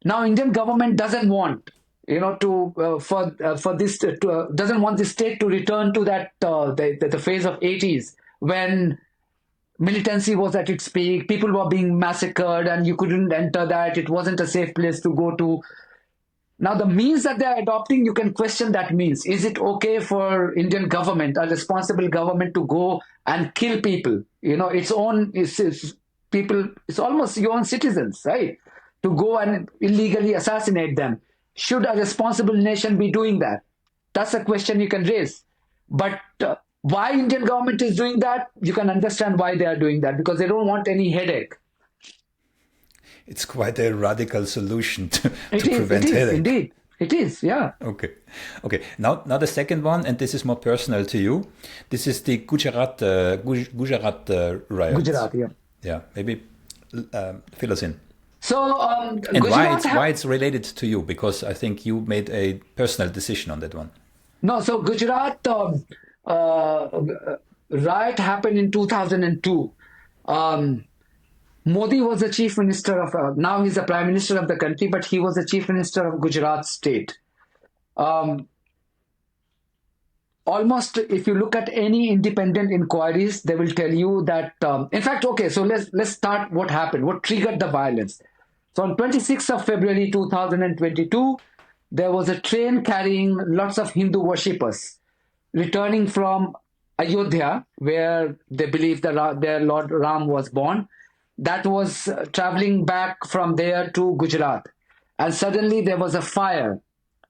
Now, Indian government doesn't want, for this doesn't want the state to return to that the phase of 80s when militancy was at its peak, people were being massacred, and you couldn't enter that. It wasn't a safe place to go to. Now, the means that they're adopting, you can question that means. Is it okay for Indian government, a responsible government, to go and kill people? It's people, it's almost your own citizens, right? To go and illegally assassinate them. Should a responsible nation be doing that? That's a question you can raise. But why Indian government is doing that, you can understand why they are doing that, because they don't want any headache. It's quite a radical solution to It prevent is, headache. indeed. It is, yeah. Okay. Now the second one, and this is more personal to you. This is the Gujarat riots. Gujarat, yeah. Yeah, maybe fill us in. So, And why it's related to you? Because I think you made a personal decision on that one. No, so Gujarat riot happened in 2002. Modi was the chief minister of, now he's the prime minister of the country, but he was the chief minister of Gujarat state. Almost, if you look at any independent inquiries, they will tell you that, in fact, okay, so let's start what happened, what triggered the violence. So on 26th of February 2022, there was a train carrying lots of Hindu worshippers returning from Ayodhya, where they believe that their Lord Ram was born. That was traveling back from there to Gujarat. And suddenly there was a fire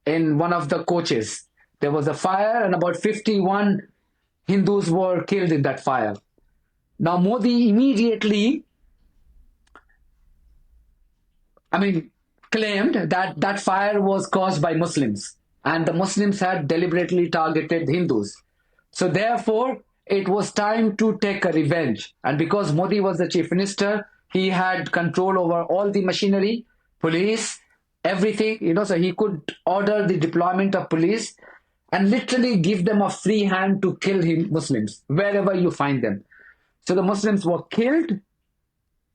in one of the coaches. There was a fire and about 51 Hindus were killed in that fire. Now Modi immediately, claimed that that fire was caused by Muslims and the Muslims had deliberately targeted Hindus. So therefore, it was time to take a revenge. And because Modi was the chief minister, he had control over all the machinery, police, everything, so he could order the deployment of police and literally give them a free hand to kill Muslims wherever you find them. So the Muslims were killed,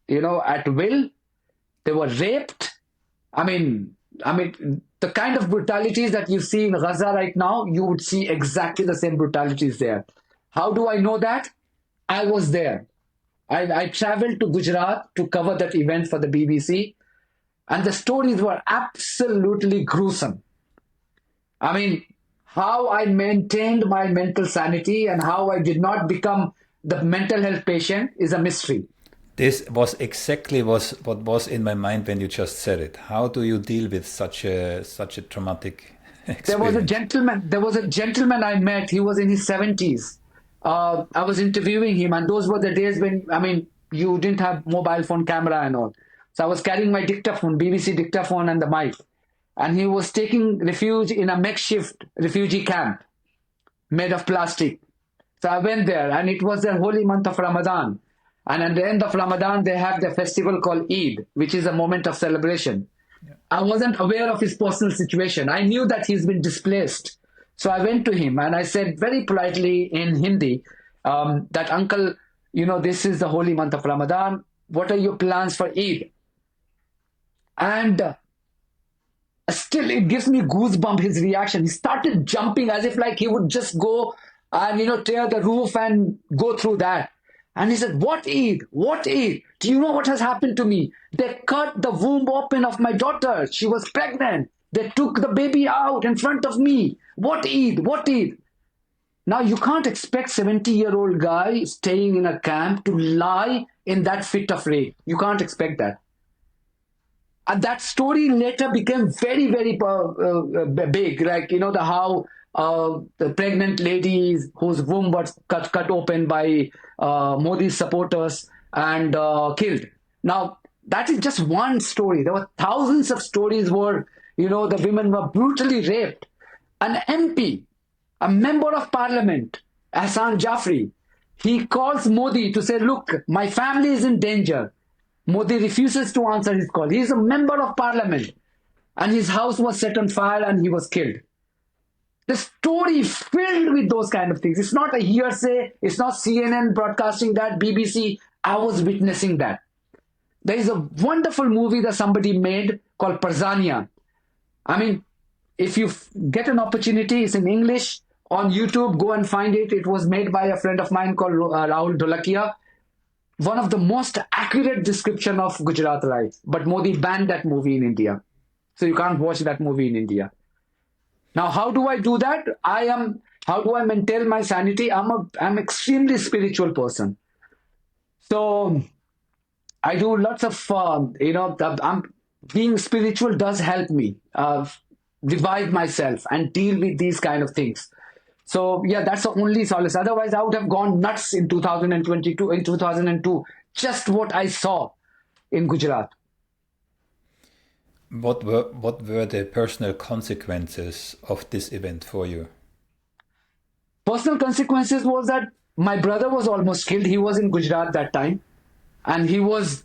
at will. They were raped. The kind of brutalities that you see in Gaza right now, you would see exactly the same brutalities there. How do I know that? I was there. I traveled to Gujarat to cover that event for the BBC, and the stories were absolutely gruesome. How I maintained my mental sanity and how I did not become the mental health patient is a mystery. This was exactly what was in my mind when you just said it. How do you deal with such a traumatic experience? There was a gentleman I met. He was in his 70s. I was interviewing him, and those were the days when, you didn't have mobile phone camera and all. So I was carrying my dictaphone, BBC dictaphone, and the mic. And he was taking refuge in a makeshift refugee camp made of plastic. So I went there, and it was the holy month of Ramadan. And at the end of Ramadan, they have the festival called Eid, which is a moment of celebration. Yeah. I wasn't aware of his personal situation. I knew that he's been displaced. So I went to him and I said very politely in Hindi that, uncle, this is the holy month of Ramadan. What are your plans for Eid? And still, it gives me goosebumps, his reaction. He started jumping as if like he would just go and, tear the roof and go through that. And he said, what Eid? What Eid? Do you know what has happened to me? They cut the womb open of my daughter. She was pregnant. They took the baby out in front of me. What Eid? What Eid? Now, you can't expect 70-year-old guy staying in a camp to lie in that fit of rage. You can't expect that. And that story later became very, very big. Like, the how the pregnant ladies whose womb was cut open by Modi's supporters and killed. Now, that is just one story. There were thousands of stories where, the women were brutally raped. An MP, a member of parliament, Hassan Jafri, he calls Modi to say, look, my family is in danger. Modi refuses to answer his call. He is a member of parliament and his house was set on fire and he was killed. The story filled with those kind of things. It's not a hearsay. It's not CNN broadcasting that, BBC. I was witnessing that. There is a wonderful movie that somebody made called Parzania. I mean, if you get an opportunity, it's in English on YouTube, go and find it. It was made by a friend of mine called Rahul Dholakia. One of the most accurate description of Gujarat life. But Modi banned that movie in India. So you can't watch that movie in India. Now, how do I do that? How do I maintain my sanity? I'm extremely spiritual person. So I do lots of, being spiritual does help me revive myself and deal with these kind of things. So yeah, that's the only solace. Otherwise, I would have gone nuts in 2022, in 2002, just what I saw in Gujarat. What were the personal consequences of this event for you? Personal consequences was that my brother was almost killed. He was in Gujarat that time. And he was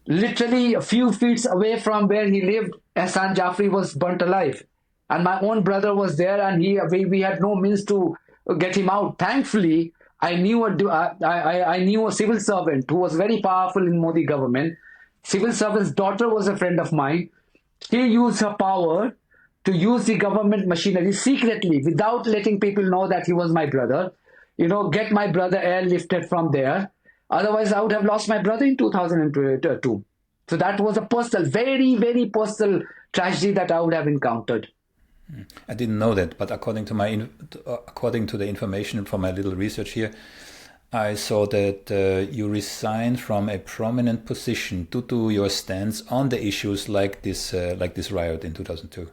literally a few feet away from where he lived. Hassan Jafri was burnt alive. And my own brother was there and we had no means to get him out. Thankfully, I knew a civil servant who was very powerful in Modi government. Civil servant's daughter was a friend of mine. She used her power to use the government machinery secretly without letting people know that he was my brother. Get my brother airlifted from there. Otherwise, I would have lost my brother in 2002. So that was a personal, very, very personal tragedy that I would have encountered. I didn't know that, but according to the information from my little research here, I saw that you resigned from a prominent position due to your stance on the issues like this riot in 2002.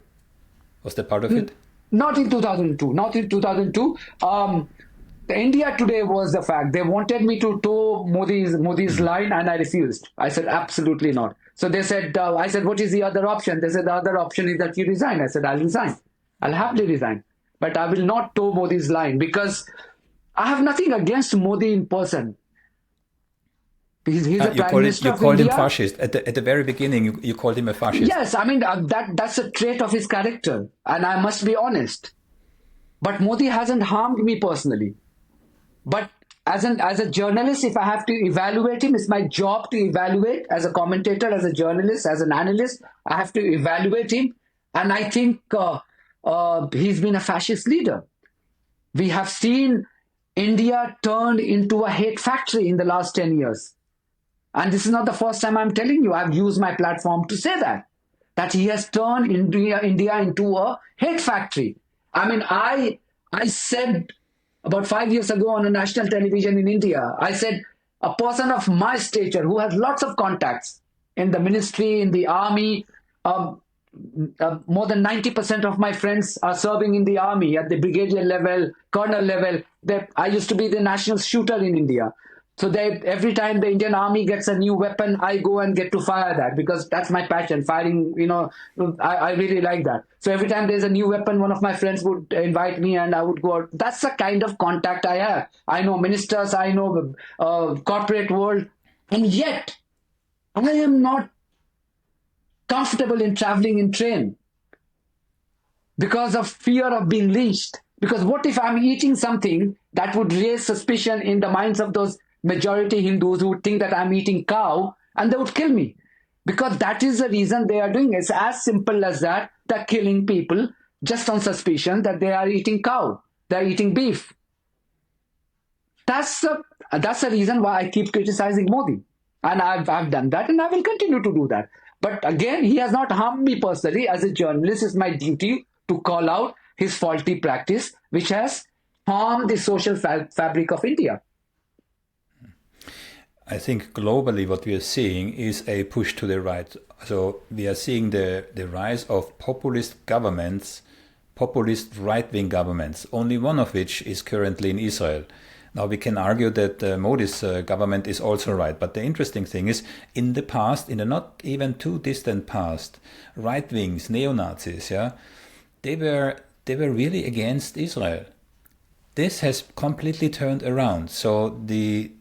Was that part of it? Not in 2002. Not in 2002. The India Today was the fact. They wanted me to toe Modi's line, and I refused. I said absolutely not. So they said, I said, what is the other option? They said the other option is that you resign. I said, I'll resign. I'll happily resign, but I will not toe Modi's line because I have nothing against Modi in person. He's a prime minister you of called India. him fascist at the very beginning. You called him a fascist. Yes, I mean that's a trait of his character, and I must be honest. But Modi hasn't harmed me personally. But as a journalist, if I have to evaluate him, it's my job to evaluate as a commentator, as a journalist, as an analyst. I have to evaluate him, and I think he's been a fascist leader. We have seen India turned into a hate factory in the last 10 years. And this is not the first time I'm telling you. I've used my platform to say that he has turned India into a hate factory. I mean, I said about 5 years ago on a national television in India, I said a person of my stature who has lots of contacts in the ministry, in the army, more than 90% of my friends are serving in the army at the brigadier level, colonel level. I used to be the national shooter in India. So every time the Indian army gets a new weapon, I go and get to fire that because that's my passion, firing, I really like that. So every time there's a new weapon, one of my friends would invite me and I would go out. That's the kind of contact I have. I know ministers, I know corporate world. And yet, I am not comfortable in traveling in train because of fear of being lynched. Because what if I'm eating something that would raise suspicion in the minds of those majority Hindus who would think that I'm eating cow and they would kill me? Because that is the reason they are doing it. It's as simple as that. They're killing people just on suspicion that they are eating cow. They're eating beef. That's the reason why I keep criticizing Modi. And I've done that and I will continue to do that. But again, he has not harmed me personally. As a journalist, it's my duty to call out his faulty practice, which has harmed the social fabric of India. I think globally what we are seeing is a push to the right. So we are seeing the rise of populist governments, populist right-wing governments, only one of which is currently in Israel. Now we can argue that Modi's government is also right, but the interesting thing is, in the past, in the not even too distant past, right-wings, neo-Nazis, yeah, they were really against Israel. This has completely turned around. So the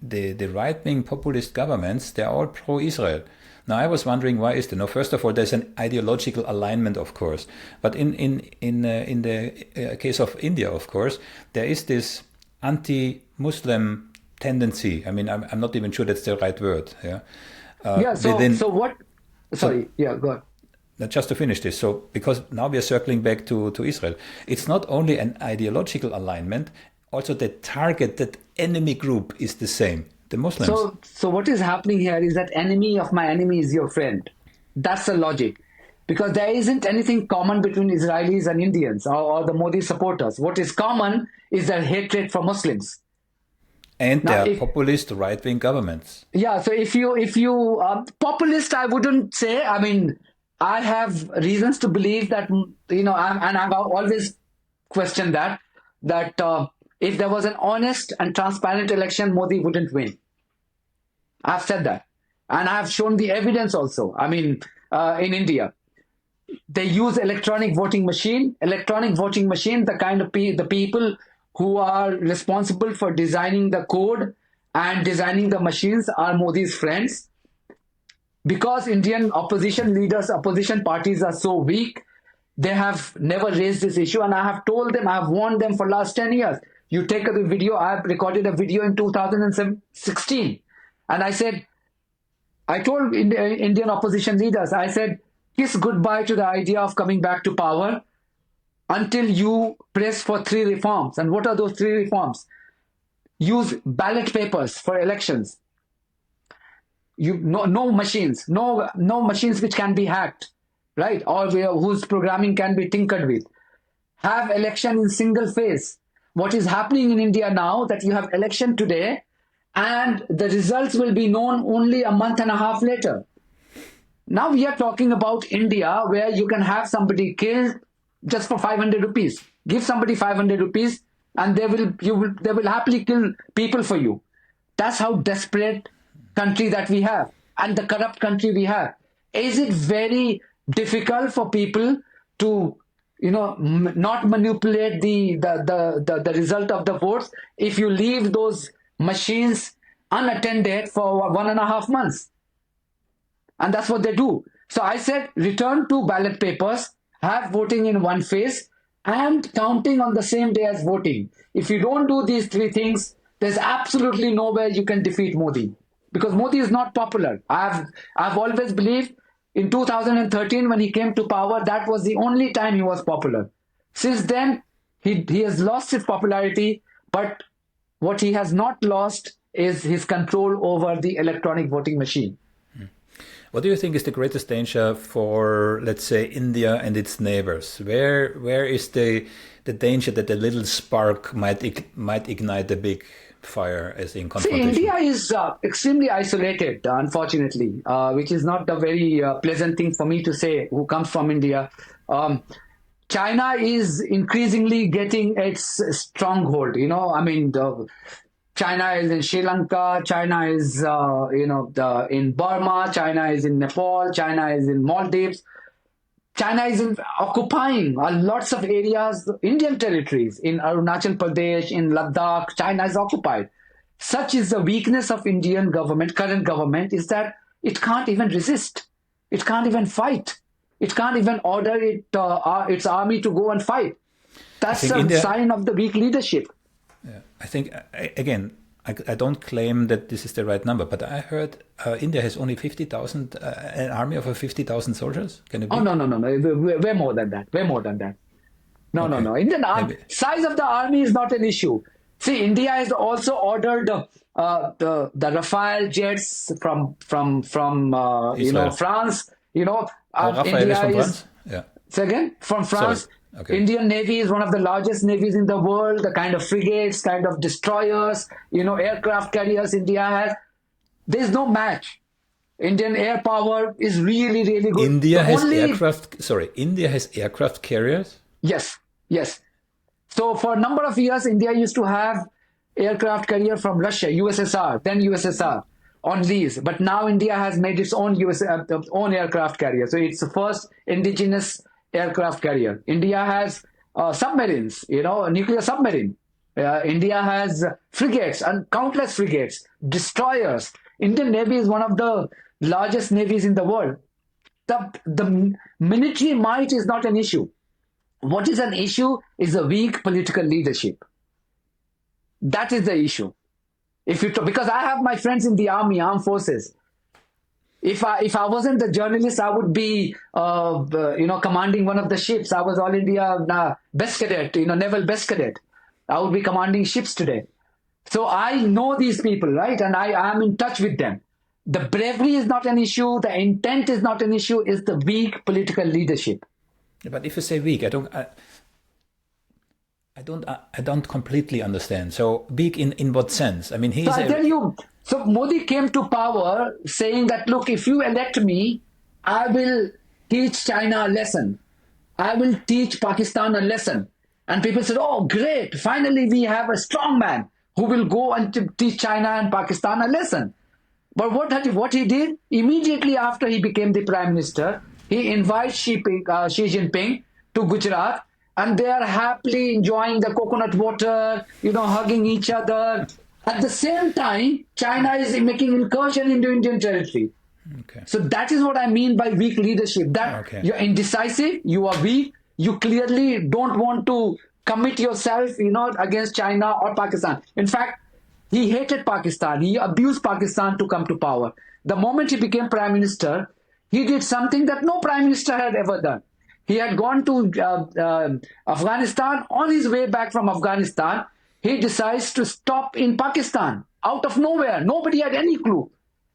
right-wing populist governments, they're all pro-Israel. Now I was wondering, why is that? Now, first of all, there's an ideological alignment, of course, but in the case of India, of course, there is this anti-Muslim tendency. I mean, I'm not even sure that's the right word. Yeah. Yeah. So what? Sorry. Yeah. Go on. Just to finish this, so because now we are circling back to Israel, it's not only an ideological alignment, also the targeted enemy group is the same, the Muslims. So what is happening here is that enemy of my enemy is your friend. That's the logic. Because there isn't anything common between Israelis and Indians or the Modi supporters. What is common is their hatred for Muslims. And their populist right-wing governments. Yeah, so if you populist, I wouldn't say. I mean, I have reasons to believe that, and I've always questioned that if there was an honest and transparent election, Modi wouldn't win. I've said that. And I've shown the evidence also. I mean, in India, they use electronic voting machine. The kind of the people who are responsible for designing the code and designing the machines are Modi's friends. Because Indian opposition leaders, opposition parties are so weak, they have never raised this issue. And I have told them, I have warned them for last 10 years. You take the video, I have recorded a video in 2016. And I told Indian opposition leaders, I said, kiss goodbye to the idea of coming back to power until you press for 3 reforms. And what are those 3 reforms? Use ballot papers for elections. No machines which can be hacked, right? Or whose programming can be tinkered with. Have election in single phase. What is happening in India now that you have election today and the results will be known only a month and a half later. Now we are talking about India where you can have somebody killed just for 500 rupees. Give somebody 500 rupees and they will happily kill people for you. That's how desperate country that we have and the corrupt country we have. Is it very difficult for people to not manipulate the result of the votes if you leave those machines unattended for 1.5 months? And that's what they do. So I said, return to ballot papers, have voting in one phase and counting on the same day as voting. If you don't do these 3 things, there's absolutely nowhere you can defeat Modi. Because Modi is not popular. I've always believed in 2013 when he came to power, that was the only time he was popular. Since then, he has lost his popularity, but what he has not lost is his control over the electronic voting machine. What do you think is the greatest danger for, let's say, India and its neighbors? Where is the danger that a little spark might ignite a big fire as in confrontation? See, India is extremely isolated, unfortunately, which is not a very pleasant thing for me to say, who comes from India. China is increasingly getting its stronghold. China is in Sri Lanka, China is in Burma, China is in Nepal, China is in Maldives. China is occupying lots of areas, Indian territories, in Arunachal Pradesh, in Ladakh. China is occupied. Such is the weakness of Indian government, current government, is that it can't even resist. It can't even fight. It can't even order its army to go and fight. That's a sign of the weak leadership. Yeah, I think, again, I don't claim that this is the right number, but I heard India has only 50,000, an army of 50,000 soldiers. Can it be? Oh, no. Way more than that. No. Indian army, size of the army is not an issue. See, India has also ordered the Rafale jets from France. Rafale India is from France? Yeah. Say again? From France. Sorry. Okay. Indian Navy is one of the largest navies in the world, the kind of frigates, kind of destroyers, aircraft carriers India has. There's no match. Indian air power is really, really good. India The has only- aircraft. Sorry, India has aircraft carriers. Yes, yes. So for a number of years, India used to have aircraft carrier from Russia, USSR, then USSR on lease. But now India has made its own own aircraft carrier. So it's the first indigenous aircraft carrier. India has submarines, a nuclear submarine. India has frigates and countless frigates, destroyers. Indian Navy is one of the largest navies in the world. The military might is not an issue. What is an issue is a weak political leadership. That is the issue. Because I have my friends in the armed forces. If I wasn't the journalist, I would be commanding one of the ships. I was All India best cadet, naval best cadet. I would be commanding ships today. So I know these people, right? And I am in touch with them. The bravery is not an issue. The intent is not an issue. It's the weak political leadership. But if you say weak, I don't completely understand. So weak in what sense? I mean, So I tell you, so Modi came to power saying that, look, if you elect me, I will teach China a lesson. I will teach Pakistan a lesson. And people said, oh, great. Finally, we have a strong man who will go and teach China and Pakistan a lesson. But what he did, immediately after he became the prime minister, he invites Xi Jinping to Gujarat, and they are happily enjoying the coconut water, hugging each other. At the same time, China is making incursion into Indian territory. Okay. So that is what I mean by weak leadership. That you're indecisive, you are weak, you clearly don't want to commit yourself, against China or Pakistan. In fact, he hated Pakistan. He abused Pakistan to come to power. The moment he became prime minister, he did something that no prime minister had ever done. He had gone to Afghanistan. On his way back from Afghanistan, he decides to stop in Pakistan out of nowhere. Nobody had any clue.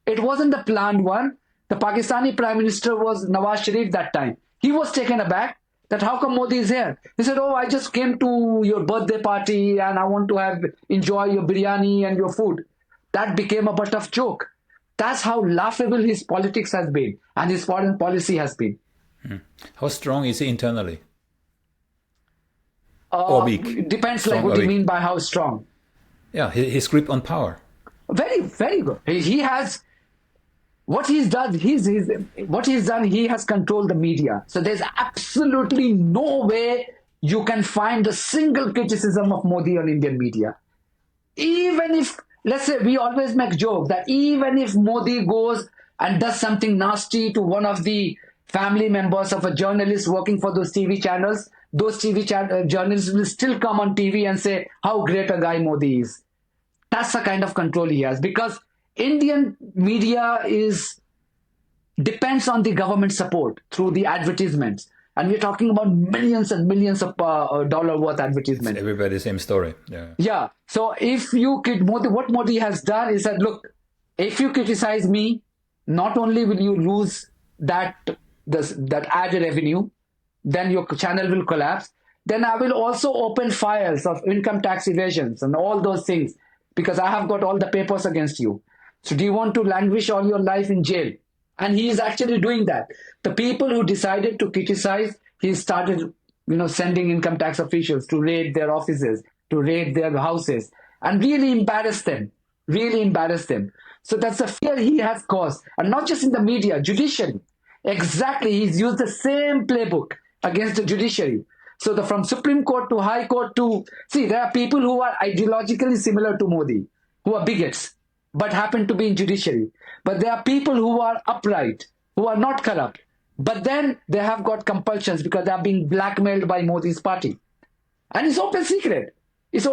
It wasn't the planned one. The Pakistani prime minister was Nawaz Sharif that time. He was taken aback that how come Modi is here? He said, oh, I just came to your birthday party and I want to enjoy your biryani and your food. That became a butt of joke. That's how laughable his politics has been and his foreign policy has been. How strong is he internally? Or weak? It depends what you mean by how strong. Yeah, his grip on power. Very, very good. He has... What he's done, he has controlled the media. So there's absolutely no way you can find a single criticism of Modi on Indian media. Even if, let's say, we always make joke that even if Modi goes and does something nasty to one of the family members of a journalist working for those TV channels, those journalists will still come on TV and say how great a guy Modi is. That's the kind of control he has, because Indian media depends on the government support through the advertisements. And we're talking about millions and millions of dollar worth advertisements. Everybody same story. Yeah. So if you what Modi has done is that, look, if you criticize me, not only will you lose that ad revenue, then your channel will collapse. Then I will also open files of income tax evasions and all those things, because I have got all the papers against you. So do you want to languish all your life in jail? And he is actually doing that. The people who decided to criticize, he started, sending income tax officials to raid their offices, to raid their houses, and really embarrass them. So that's the fear he has caused. And not just in the media, judiciary. Exactly, he's used the same playbook against the judiciary. So from Supreme Court to High Court there are people who are ideologically similar to Modi, who are bigots, but happen to be in judiciary. But there are people who are upright, who are not corrupt. But then they have got compulsions because they are being blackmailed by Modi's party. And it's open secret. It's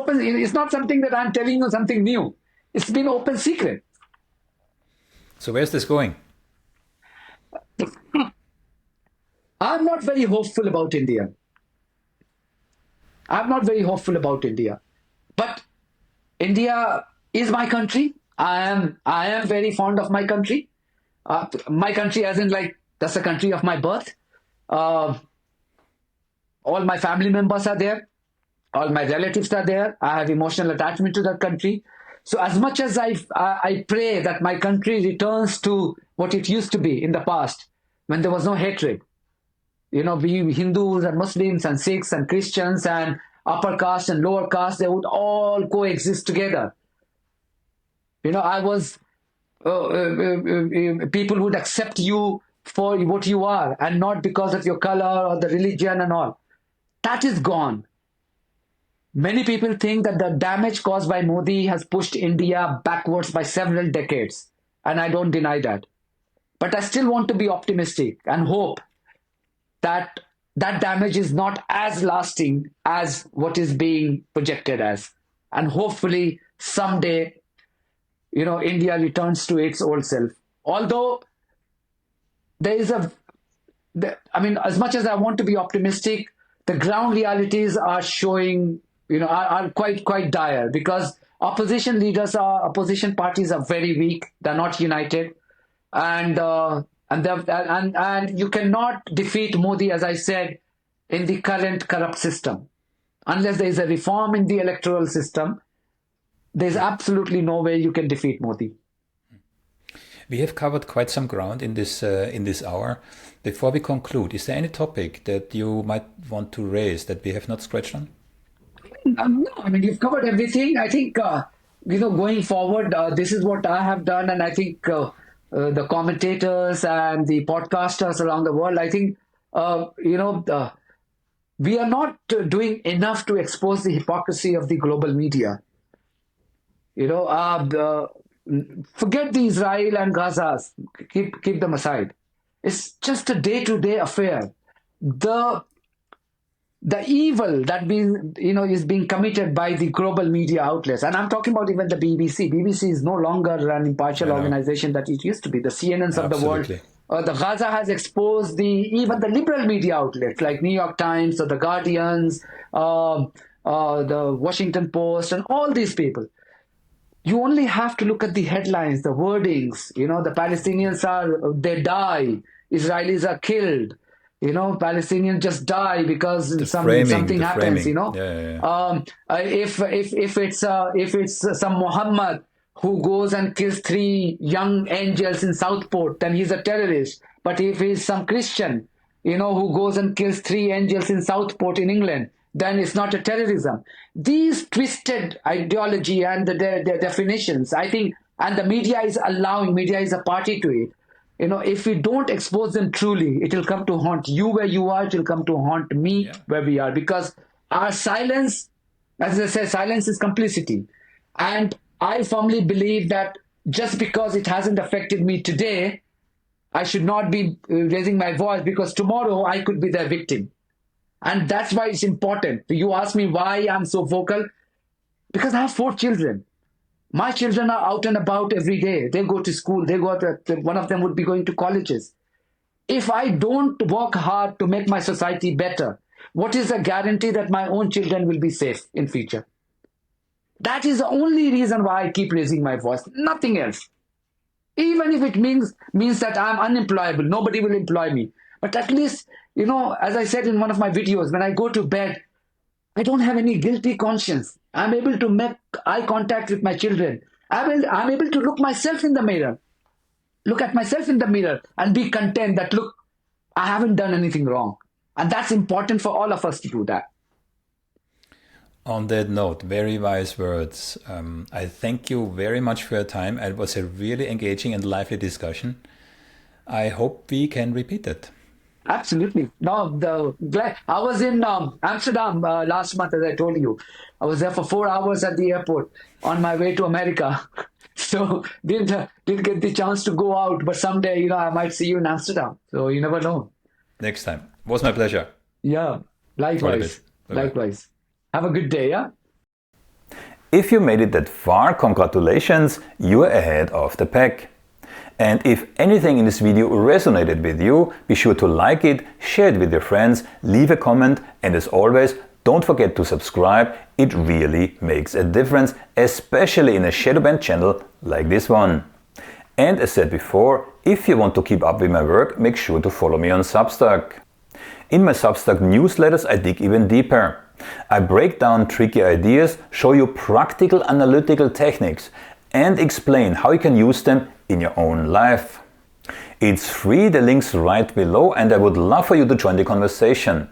not something that I'm telling you something new. It's been open secret. So where's this going? I'm not very hopeful about India. But India is my country. I am very fond of my country. My country as in that's the country of my birth. All my family members are there. All my relatives are there. I have emotional attachment to that country. So as much as I pray that my country returns to what it used to be in the past, when there was no hatred, we Hindus and Muslims and Sikhs and Christians and upper caste and lower caste, they would all coexist together. I was people would accept you for what you are and not because of your color or the religion and all. That is gone. Many people think that the damage caused by Modi has pushed India backwards by several decades, and I don't deny that. But I still want to be optimistic and hope that that damage is not as lasting as what is being projected as. And hopefully someday, India returns to its old self. Although there is as much as I want to be optimistic, the ground realities are showing, are quite dire, because opposition parties are very weak. They're not united, and you cannot defeat Modi, as I said, in the current corrupt system, unless there is a reform in the electoral system. There's absolutely no way you can defeat Modi. We have covered quite some ground in this hour. Before we conclude, is there any topic that you might want to raise that we have not scratched on? No, you've covered everything. I think, going forward, this is what I have done. And I think the commentators and the podcasters around the world, I think, we are not doing enough to expose the hypocrisy of the global media. Forget the Israel and Gaza. Keep them aside. It's just a day-to-day affair. The evil that is being committed by the global media outlets, and I'm talking about even the BBC. BBC is no longer an impartial organization that it used to be. The CNNs of the world. The Gaza has exposed even the liberal media outlets like New York Times or the Guardians, the Washington Post, and all these people. You only have to look at the headlines, the wordings. The Palestinians they die. Israelis are killed. Palestinians just die because something happens. If it's some Muhammad who goes and kills 3 young angels in Southport, then he's a terrorist. But if he's some Christian, who goes and kills 3 angels in Southport in England, then it's not a terrorism. These twisted ideology and their definitions, I think, and the media is a party to it. If we don't expose them truly, it will come to haunt you where you are, it will come to haunt me where we are, because our silence, as I say, silence is complicity. And I firmly believe that just because it hasn't affected me today, I should not be raising my voice, because tomorrow I could be their victim. And that's why it's important. You ask me why I'm so vocal, because I have 4 children. My children are out and about every day. They go to school. One of them would be going to colleges. If I don't work hard to make my society better, what is the guarantee that my own children will be safe in future? That is the only reason why I keep raising my voice. Nothing else. Even if it means that I'm unemployable, nobody will employ me. But at least, as I said in one of my videos, when I go to bed, I don't have any guilty conscience. I'm able to make eye contact with my children. I'm able to look at myself in the mirror and be content that, look, I haven't done anything wrong. And that's important for all of us to do that. On that note, very wise words. I thank you very much for your time. It was a really engaging and lively discussion. I hope we can repeat it. Absolutely. No, I was in Amsterdam last month, as I told you. I was there for 4 hours at the airport on my way to America. So didn't get the chance to go out, but someday, I might see you in Amsterdam. So you never know. Next time. It was my pleasure. Yeah, likewise. Likewise. Have a good day, yeah? If you made it that far, congratulations, you're ahead of the pack. And if anything in this video resonated with you, be sure to like it, share it with your friends, leave a comment, and as always, don't forget to subscribe. It really makes a difference, especially in a shadow banned channel like this one. And as said before, if you want to keep up with my work, make sure to follow me on Substack. In my Substack newsletters, I dig even deeper. I break down tricky ideas, show you practical analytical techniques, and explain how you can use them in your own life. It's free, the link's right below, and I would love for you to join the conversation.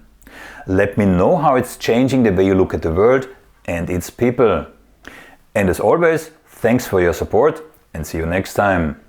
Let me know how it's changing the way you look at the world and its people. And as always, thanks for your support and see you next time.